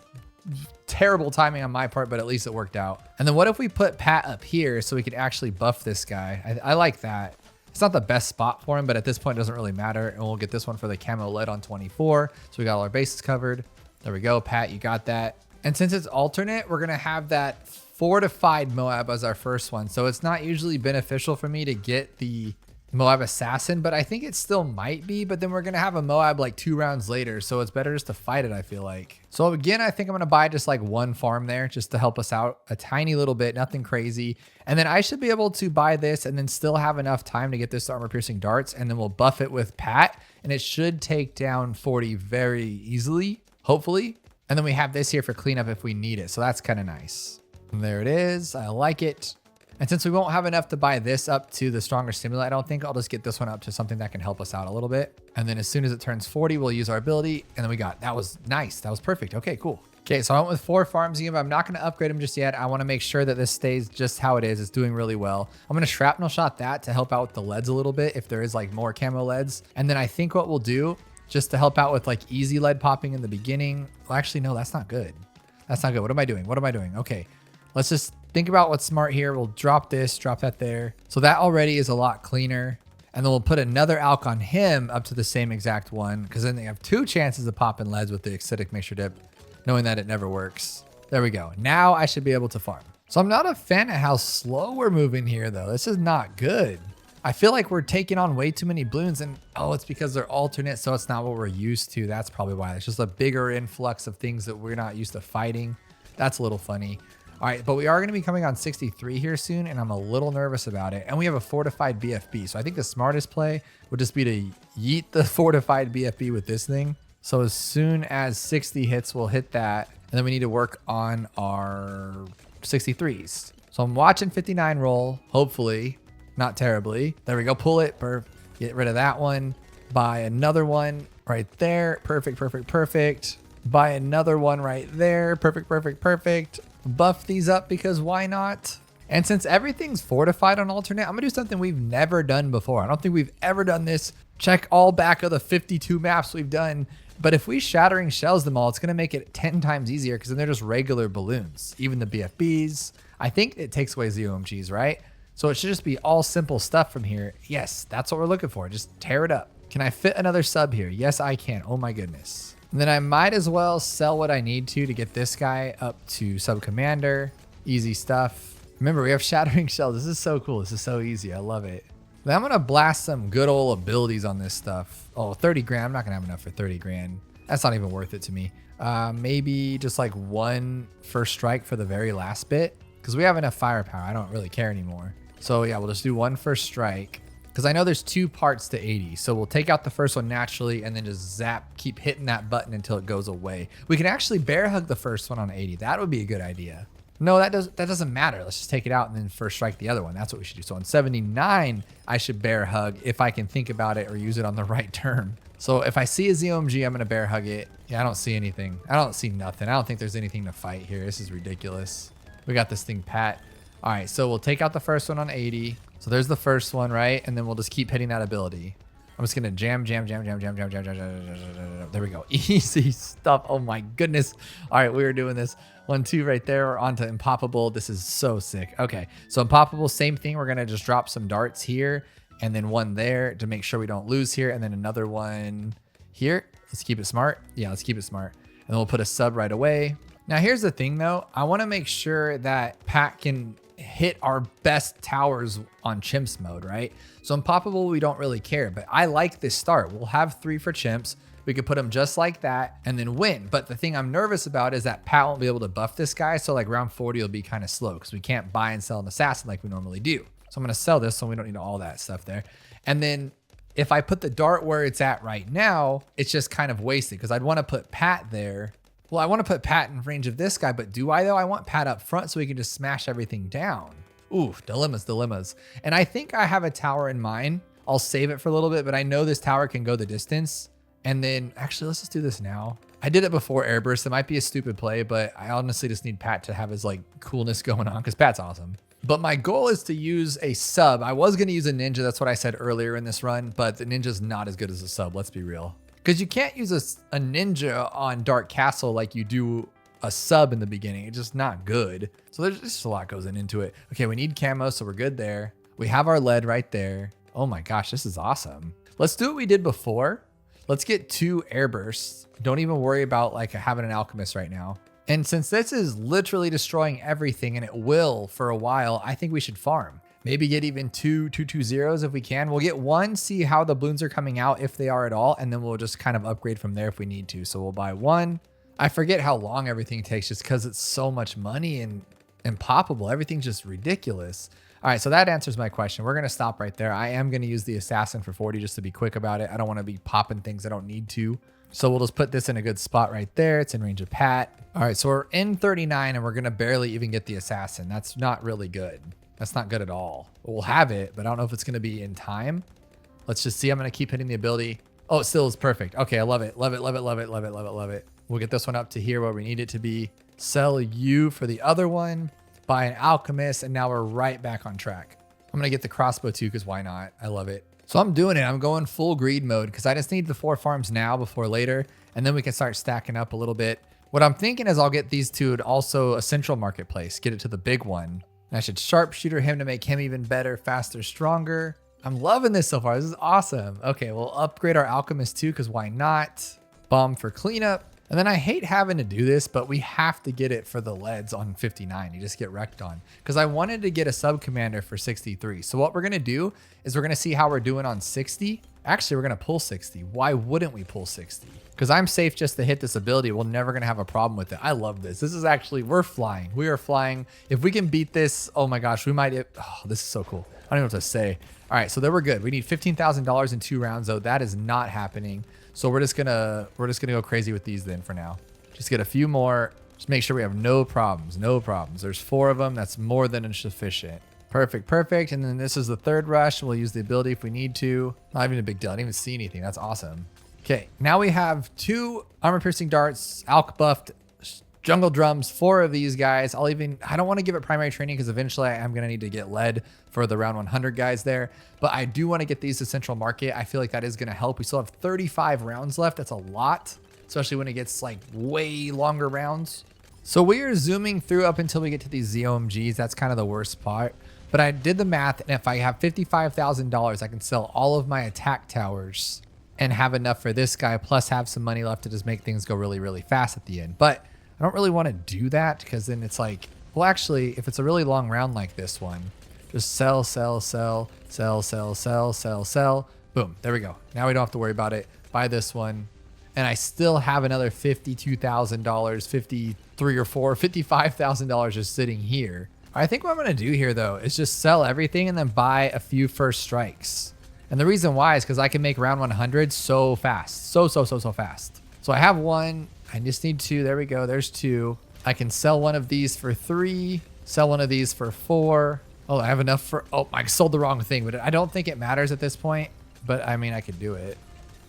terrible timing on my part, but at least it worked out. And then what if we put Pat up here so we could actually buff this guy? I like that. It's not the best spot for him, but at this point it doesn't really matter. And we'll get this one for the camo lead on 24. So we got all our bases covered. There we go, Pat, you got that. And since it's alternate, we're gonna have that fortified Moab as our first one. So it's not usually beneficial for me to get the Moab assassin, but I think it still might be. But then we're gonna have a Moab like 2 rounds later, so it's better just to fight it, I feel like. So again, I think I'm gonna buy just like 1 farm there just to help us out a tiny little bit, nothing crazy. And then I should be able to buy this and then still have enough time to get this armor piercing darts, and then we'll buff it with Pat, and it should take down 40 very easily, hopefully. And then we have this here for cleanup if we need it. So that's kind of nice. And there it is. I like it. And since we won't have enough to buy this up to the stronger stimulant, I don't think I'll just get this one up to something that can help us out a little bit. And then as soon as it turns 40, we'll use our ability. And then we got, that was nice. That was perfect. Okay, cool. Okay, so I went with 4 farms again, but I'm not going to upgrade them just yet. I want to make sure that this stays just how it is. It's doing really well. I'm going to shrapnel shot that to help out with the leads a little bit if there is like more camo leads. And then I think what we'll do just to help out with like easy lead popping in the beginning. Well, actually, no, that's not good. That's not good. What am I doing? What am I doing? Okay, let's just think about what's smart here. We'll drop this, drop that there. So that already is a lot cleaner. And then we'll put another alk on him up to the same exact one, because then they have 2 chances of popping leads with the acidic mixture dip, knowing that it never works. There we go. Now I should be able to farm. So I'm not a fan of how slow we're moving here though. This is not good. I feel like we're taking on way too many bloons, and oh, it's because they're alternate. So it's not what we're used to. That's probably why. It's just a bigger influx of things that we're not used to fighting. That's a little funny. All right, but we are going to be coming on 63 here soon, and I'm a little nervous about it. And we have a fortified BFB. So I think the smartest play would just be to yeet the fortified BFB with this thing. So as soon as 60 hits, we'll hit that. And then we need to work on our 63s. So I'm watching 59 roll, hopefully, not terribly. There we go, pull it, get rid of that one. Buy another one right there. Perfect, perfect, perfect. Buy another one right there. Perfect, perfect, perfect. Buff these up because why not? And since everything's fortified on alternate, I'm gonna do something we've never done before. I don't think we've ever done this. Check all back of the 52 maps we've done. But if we shattering shells them all, it's gonna make it 10 times easier because then they're just regular balloons. Even the BFBs. I think it takes away the OMGs, right? So it should just be all simple stuff from here. Yes, that's what we're looking for. Just tear it up. Can I fit another sub here? Yes, I can. Oh my goodness. And then I might as well sell what I need to get this guy up to sub commander. Easy stuff. Remember, we have shattering shells. This is so cool. This is so easy. I love it. Then I'm going to blast some good old abilities on this stuff. Oh, 30 grand. I'm not going to have enough for 30 grand. That's not even worth it to me. Maybe just like 1 first strike for the very last bit, because we have enough firepower. I don't really care anymore. So yeah, we'll just do 1 first strike. Because I know there's 2 parts to 80. So we'll take out the first one naturally and then just zap, keep hitting that button until it goes away. We can actually bear hug the first one on 80. That would be a good idea. No, that doesn't matter. Let's just take it out and then first strike the other one. That's what we should do. So on 79, I should bear hug if I can think about it or use it on the right turn. So if I see a ZOMG, I'm going to bear hug it. Yeah, I don't see anything. I don't see nothing. I don't think there's anything to fight here. This is ridiculous. We got this thing pat. All right, so we'll take out the first one on 80. So there's the first one, right? And then we'll just keep hitting that ability. I'm just gonna jam. There we go. Easy stuff. Oh my goodness. All right, we were doing this. 1, 2 right there. We're on to Impoppable. This is so sick. Okay, so Impoppable, same thing. We're gonna just drop some darts here and then 1 there to make sure we don't lose here. And then another one here. Let's keep it smart. Yeah, let's keep it smart. And then we'll put a sub right away. Now here's the thing though. I wanna make sure that Pat can hit our best towers on Chimps mode, right? So Impoppable, we don't really care, but I like this start. We'll have 3 for Chimps. We could put them just like that and then win. But the thing I'm nervous about is that Pat won't be able to buff this guy. So like round 40 will be kind of slow because we can't buy and sell an assassin like we normally do. So I'm going to sell this so we don't need all that stuff there. And then if I put the dart where it's at right now, it's just kind of wasted because I'd want to put Pat there. Well, I want to put Pat in range of this guy, but do I though? I want Pat up front so we can just smash everything down. Oof, dilemmas. And I think I have a tower in mind. I'll save it for a little bit, but I know this tower can go the distance. And then actually, let's just do this now. I did it before Airburst. It might be a stupid play, but I honestly just need Pat to have his like coolness going on because Pat's awesome. But my goal is to use a sub. I was going to use a ninja. That's what I said earlier in this run, but the ninja's not as good as a sub. Let's be real. Because you can't use a ninja on Dark Castle like you do a sub in the beginning. It's just not good. So there's just a lot goes into it. Okay, we need camo, so we're good there. We have our lead right there. Oh my gosh, this is awesome. Let's do what we did before. Let's get 2 airbursts. Don't even worry about like having an alchemist right now. And since this is literally destroying everything and it will for a while, I think we should farm. Maybe get even 2 220s if we can. We'll get 1, see how the balloons are coming out, if they are at all, and then we'll just kind of upgrade from there if we need to. So we'll buy 1. I forget how long everything takes just because it's so much money and Impoppable. Everything's just ridiculous. All right, so that answers my question. We're going to stop right there. I am going to use the assassin for 40 just to be quick about it. I don't want to be popping things I don't need to. So we'll just put this in a good spot right there. It's in range of Pat. All right, so we're in 39 and we're going to barely even get the assassin. That's not really good. That's not good at all. We'll have it, but I don't know if it's going to be in time. Let's just see. I'm going to keep hitting the ability. Oh, it still is perfect. Okay, I love it. Love it, love it, love it, love it, love it, love it. We'll get this one up to here where we need it to be. Sell you for the other one. Buy an alchemist, and now we're right back on track. I'm going to get the crossbow too, because why not? I love it. So I'm doing it. I'm going full greed mode because I just need the 4 farms now before later, and then we can start stacking up a little bit. What I'm thinking is I'll get these two to also a central marketplace, get it to the big one. And I should sharpshooter him to make him even better, faster, stronger. I'm loving this so far. This is awesome. Okay, we'll upgrade our alchemist too, because why not? Bomb for cleanup. And then I hate having to do this, but we have to get it for the leads on 59. You just get wrecked on. Because I wanted to get a sub commander for 63. So what we're going to do is we're going to see how we're doing on 60. Actually, we're going to pull 60. Why wouldn't we pull 60? Because I'm safe just to hit this ability. We're never going to have a problem with it. I love this. This is actually, we're flying. We are flying. If we can beat this, oh my gosh, we might. Oh, this is so cool. I don't know what to say. All right, so then we're good. We need $15,000 in 2 rounds, though. That is not happening. So we're just gonna go crazy with these then for now. Just get a few more. Just make sure we have no problems. No problems. There's 4 of them. That's more than sufficient. Perfect, perfect. And then this is the 3rd rush. We'll use the ability if we need to. Not even a big deal. I didn't even see anything. That's awesome. Okay, now we have 2 armor piercing darts, alch buffed, jungle drums, 4 of these guys. I don't want to give it primary training because eventually I'm going to need to get lead for the round 100 guys there. But I do want to get these to central market. I feel like that is going to help. We still have 35 rounds left. That's a lot, especially when it gets like way longer rounds. So we are zooming through up until we get to these ZOMGs. That's kind of the worst part. But I did the math, and if I have $55,000, I can sell all of my attack towers and have enough for this guy, plus have some money left to just make things go really, really fast at the end. But I don't really want to do that because then it's like, well, actually, if it's a really long round like this one, just sell, sell, sell, sell, sell, sell, sell, sell. Boom. There we go. Now we don't have to worry about it. Buy this one. And I still have another $52,000, 53 or 4, $55,000 just sitting here. I think what I'm going to do here, though, is just sell everything and then buy a few first strikes. And the reason why is because I can make round 100 so fast. So fast. So I have 1. I just need 2. There we go. There's 2. I can sell one of these for 3. Sell one of these for 4. Oh, I have enough for... Oh, I sold the wrong thing. But I don't think it matters at this point. But, I mean, I could do it.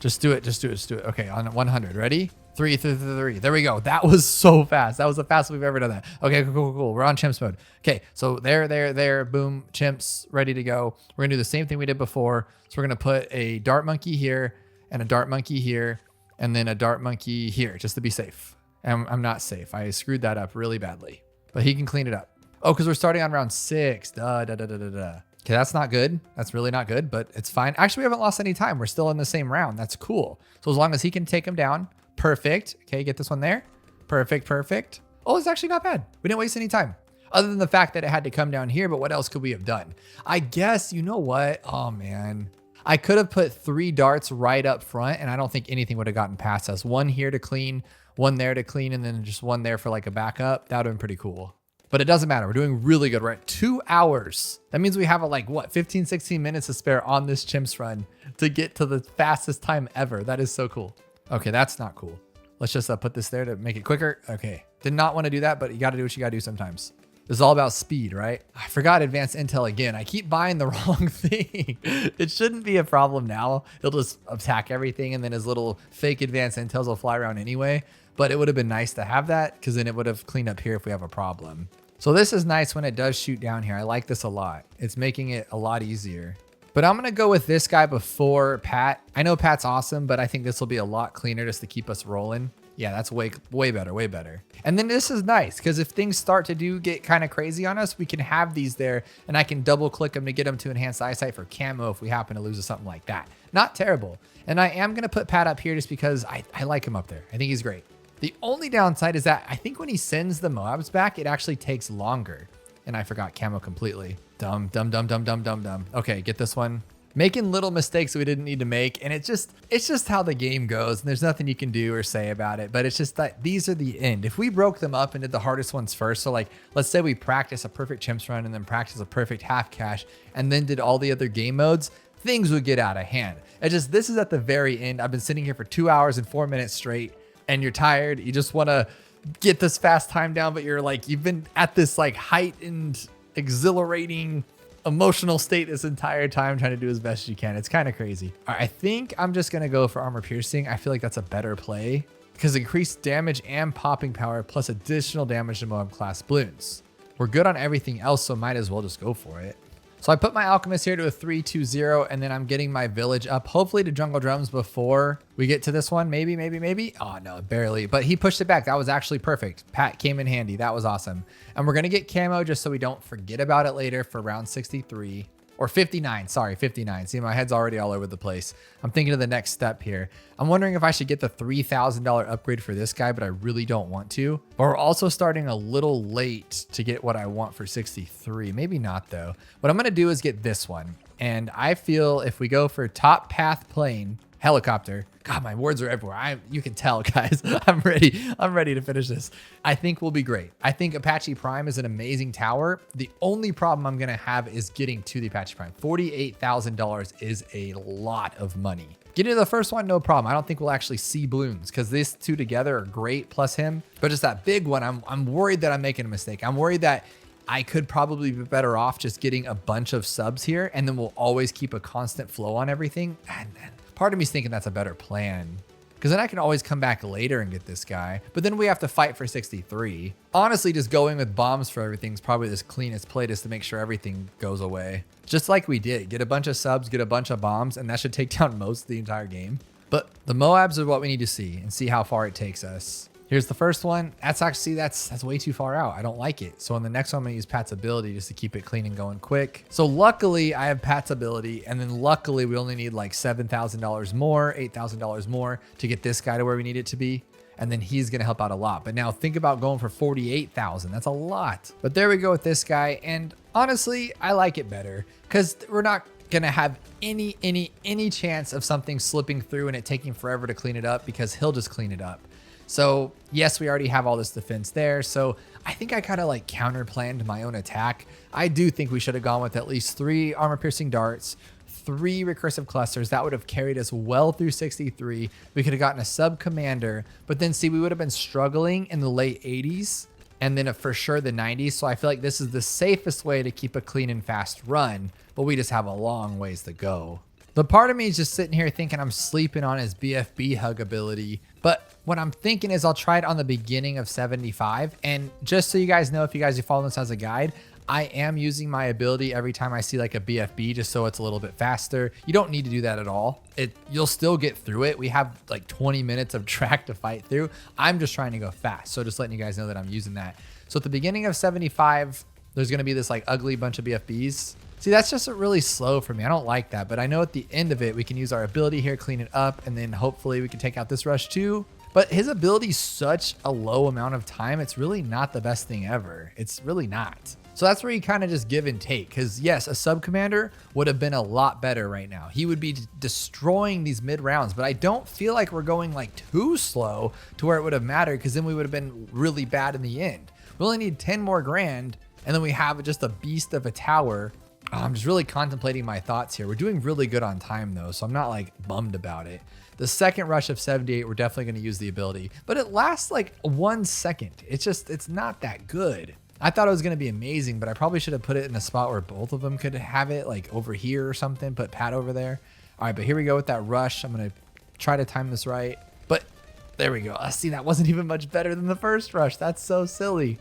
Just do it. Just do it. Just do it. Okay, on 100. Ready? 3, 3, 3, 3. There we go. That was so fast. That was the fastest we've ever done that. Okay, cool. We're on chimps mode. Okay, so there. Boom. Chimps ready to go. We're going to do the same thing we did before. So we're going to put a dart monkey here and a dart monkey here and then a dart monkey here just to be safe. And I'm not safe. I screwed that up really badly. But he can clean it up. Oh, because we're starting on round 6. Okay, that's not good. That's really not good, but it's fine. Actually, we haven't lost any time. We're still in the same round. That's cool. So as long as he can take him down, perfect. Okay, get this one there. Perfect. Oh, it's actually not bad. We didn't waste any time. Other than the fact that it had to come down here, but what else could we have done? I guess, you know what? Oh, man. I could have put 3 darts right up front, and I don't think anything would have gotten past us. 1 here to clean, 1 there to clean, and then just 1 there for like a backup. That would have been pretty cool. But it doesn't matter. We're doing really good. We're at 2 hours. That means we have like, what, 15, 16 minutes to spare on this chimps run to get to the fastest time ever. That is so cool. Okay, that's not cool. Let's just put this there to make it quicker. Okay, did not want to do that, but you got to do what you got to do sometimes. This is all about speed, right? I forgot advanced intel again. I keep buying the wrong thing. It shouldn't be a problem now. He'll just attack everything and then his little fake advanced intels will fly around anyway. But it would have been nice to have that because then it would have cleaned up here if we have a problem. So this is nice when it does shoot down here. I like this a lot. It's making it a lot easier. But I'm going to go with this guy before Pat. I know Pat's awesome, but I think this will be a lot cleaner just to keep us rolling. Yeah, that's way better. And then this is nice because if things start to get kind of crazy on us, we can have these there and I can double click them to get them to enhance eyesight for camo if we happen to lose or something like that. Not terrible. And I am going to put Pat up here just because I like him up there. I think he's great. The only downside is that I think when he sends the moabs back, it actually takes longer. And I forgot camo completely. Dumb. Okay, get this one. making little mistakes that we didn't need to make. And it's just how the game goes. And there's nothing you can do or say about it. But it's just that these are the end. If we broke them up and did the hardest ones first, so like, let's say we practice a perfect chimps run and then practice a perfect half cash and then did all the other game modes, things would get out of hand. It's just, this is at the very end. I've been sitting here for 2 hours and 4 minutes straight and you're tired. You just want to get this fast time down, but you're like, you've been at this like heightened, exhilarating, emotional state this entire time trying to do as best as you can. It's kind of crazy. All right, I think I'm just going to go for armor piercing. I feel like that's a better play because increased damage and popping power plus additional damage to Moab class balloons. We're good on everything else, so might as well just go for it. So I put my alchemist here to a 3-2-0, and then I'm getting my village up, hopefully to jungle drums before we get to this one. Maybe. Oh no, barely. But he pushed it back. That was actually perfect. Pat came in handy. That was awesome. And we're going to get camo just so we don't forget about it later for round 63. Or 59, sorry, 59. See, my head's already all over the place. I'm thinking of the next step here. I'm wondering if I should get the $3,000 upgrade for this guy, but I really don't want to. But we're also starting a little late to get what I want for 63. Maybe not though. What I'm gonna do is get this one. And I feel if we go for top path plane, helicopter. God, my words are everywhere. You can tell, guys. I'm ready. I'm ready to finish this. I think we'll be great. I think Apache Prime is an amazing tower. The only problem I'm going to have is getting to the Apache Prime. $48,000 is a lot of money. Getting to the first one, no problem. I don't think we'll actually see balloons because these two together are great plus him. But just that big one, I'm worried that I'm making a mistake. I'm worried that I could probably be better off just getting a bunch of subs here and then we'll always keep a constant flow on everything. And part of me's thinking that's a better plan because then I can always come back later and get this guy. But then we have to fight for 63. Honestly, just going with bombs for everything is probably the cleanest play just to make sure everything goes away. Just like we did. Get a bunch of subs, get a bunch of bombs, and that should take down most of the entire game. But the Moabs are what we need to see and see how far it takes us. Here's the first one. That's actually, that's way too far out. I don't like it. So on the next one, I'm gonna use Pat's ability just to keep it clean and going quick. So luckily I have Pat's ability, and then luckily we only need like $7,000 more, $8,000 more to get this guy to where we need it to be. And then he's gonna help out a lot. But now think about going for 48,000. That's a lot. But there we go with this guy. And honestly, I like it better because we're not gonna have any chance of something slipping through and it taking forever to clean it up because he'll just clean it up. So yes, we already have all this defense there. So I think I kind of like counter planned my own attack. I do think we should have gone with at least 3 armor piercing darts, 3 recursive clusters. That would have carried us well through 63. We could have gotten a sub commander, but then see, we would have been struggling in the late 80s and then for sure the 90s. So I feel like this is the safest way to keep a clean and fast run, but we just have a long ways to go. The part of me is just sitting here thinking I'm sleeping on his BFB hug ability. But what I'm thinking is I'll try it on the beginning of 75. And just so you guys know, if you guys are following this as a guide, I am using my ability every time I see like a BFB just so it's a little bit faster. You don't need to do that at all. You'll still get through it. We have like 20 minutes of track to fight through. I'm just trying to go fast. So just letting you guys know that I'm using that. So at the beginning of 75, there's going to be this like ugly bunch of BFBs. See, that's just really slow for me. I don't like that, but I know at the end of it, we can use our ability here, clean it up, and then hopefully we can take out this rush too. But his ability is such a low amount of time. It's really not the best thing ever. It's really not. So that's where you kind of just give and take. Because yes, a sub commander would have been a lot better right now. He would be destroying these mid rounds, but I don't feel like we're going like too slow to where it would have mattered because then we would have been really bad in the end. We only need 10 more grand and then we have just a beast of a tower. I'm just really contemplating my thoughts here. We're doing really good on time though, so I'm not like bummed about it. The second rush of 78, we're definitely going to use the ability, but it lasts like 1 second. It's not that good. I thought it was going to be amazing, but I probably should have put it in a spot where both of them could have it, like over here or something, put Pat over there. All right, but here we go with that rush. I'm going to try to time this right, but there we go. See, that wasn't even much better than the first rush. That's so silly.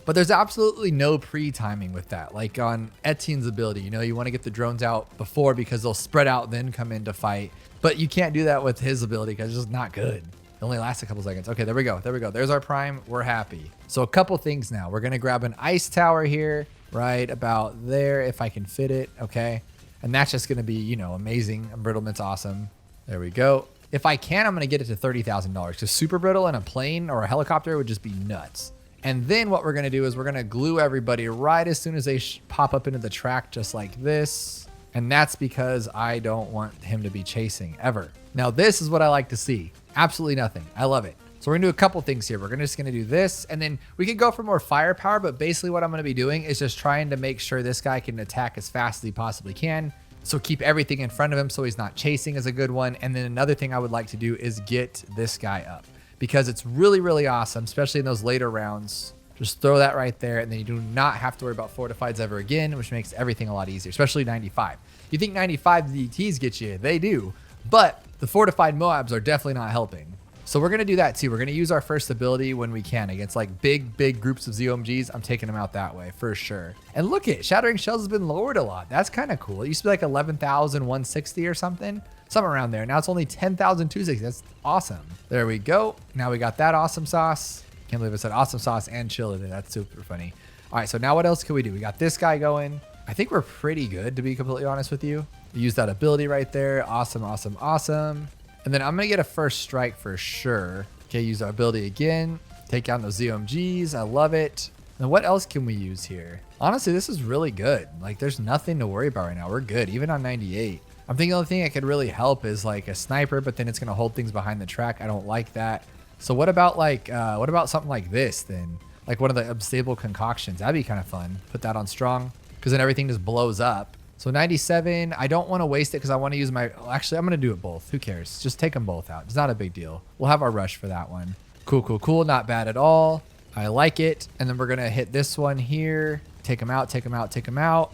But there's absolutely no pre-timing with that. Like on Etienne's ability, you know, you want to get the drones out before because they'll spread out, then come in to fight. But you can't do that with his ability because it's just not good. It only lasts a couple seconds. Okay, there we go. There we go. There's our prime. We're happy. So a couple things now. We're going to grab an ice tower here, right about there, if I can fit it. Okay. And that's just going to be, you know, amazing. Embrittlement's awesome. There we go. If I can, I'm going to get it to $30,000 because super brittle in a plane or a helicopter would just be nuts. And then what we're going to do is we're going to glue everybody right as soon as they pop up into the track, just like this. And that's because I don't want him to be chasing ever. Now, this is what I like to see. Absolutely nothing. I love it. So we're gonna do a couple things here. We're just gonna do this, and then we can go for more firepower, but basically what I'm gonna be doing is just trying to make sure this guy can attack as fast as he possibly can. So keep everything in front of him so he's not chasing is a good one. And then another thing I would like to do is get this guy up because it's really, really awesome, especially in those later rounds. Just throw that right there, and then you do not have to worry about fortifieds ever again, which makes everything a lot easier, especially 95. You think 95 DTs get you? They do, but the fortified Moabs are definitely not helping. So we're going to do that too. We're going to use our first ability when we can against like big groups of ZOMGs. I'm taking them out that way for sure. And look at Shattering Shells has been lowered a lot. That's kind of cool. It used to be like 11,160 or something around there. Now it's only 10,260. That's awesome. There we go. Now we got that awesome sauce. Can't believe I said awesome sauce and chill in it. That's super funny. All right, so now what else can we do? We got this guy going. I think we're pretty good, to be completely honest with you. We use that ability right there. Awesome, awesome, awesome. And then I'm going to get a first strike for sure. Okay, use our ability again. Take down those ZOMGs. I love it. And what else can we use here? Honestly, this is really good. Like, there's nothing to worry about right now. We're good, even on 98. I'm thinking the only thing that could really help is like a sniper, but then it's going to hold things behind the track. I don't like that. So what about like, what about something like this then? Like one of the unstable concoctions. That'd be kind of fun. Put that on strong because then everything just blows up. So 97, I don't want to waste it because I want to use my, actually, I'm going to do it both. Who cares? Just take them both out. It's not a big deal. We'll have our rush for that one. Cool, cool, cool. Not bad at all. I like it. And then we're going to hit this one here. Take them out, take them out, take them out.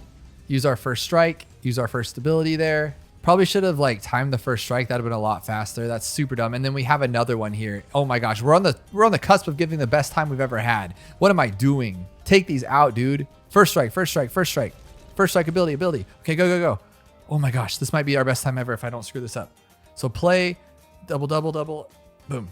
Use our first strike. Use our first ability there. Probably should have like timed the first strike. That'd have been a lot faster. That's super dumb. And then we have another one here. Oh my gosh. We're on the cusp of giving the best time we've ever had. What am I doing? Take these out, dude. First strike, first strike, first strike. First strike ability. Okay, go, go, go. Oh my gosh, this might be our best time ever if I don't screw this up. So play, double, boom.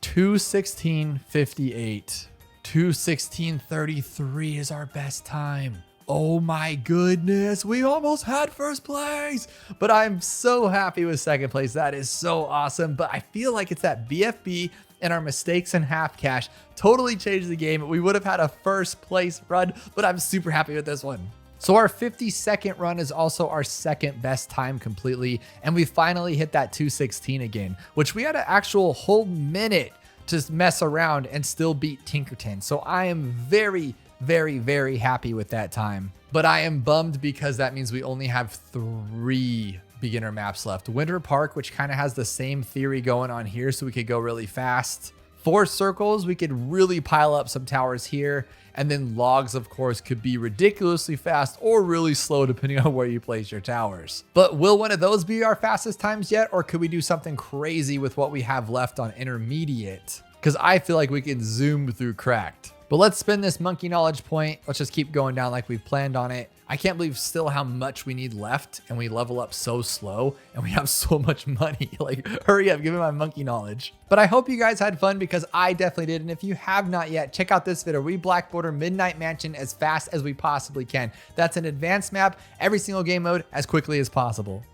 2:16:58. 2:16:33 is our best time. Oh my goodness, we almost had first place, but I'm so happy with second place. That is so awesome. But I feel like it's that BFB and our mistakes in half cash totally changed the game. We would have had a first place run, but I'm super happy with this one. So our 52nd run is also our second best time completely. And we finally hit that 2:16 again, which we had an actual whole minute to mess around and still beat Tinkerton. So I am very, very, very happy with that time. But I am bummed because that means we only have 3 beginner maps left. Winter Park, which kind of has the same theory going on here, so we could go really fast. 4 circles, we could really pile up some towers here. And then logs, of course, could be ridiculously fast or really slow depending on where you place your towers. But will one of those be our fastest times yet? Or could we do something crazy with what we have left on intermediate? Because I feel like we can zoom through cracked. But let's spin this monkey knowledge point. Let's just keep going down like we've planned on it. I can't believe still how much we need left and we level up so slow and we have so much money. Like, hurry up, give me my monkey knowledge. But I hope you guys had fun because I definitely did. And if you have not yet, check out this video. We black border Midnight Mansion as fast as we possibly can. That's an advanced map, every single game mode as quickly as possible.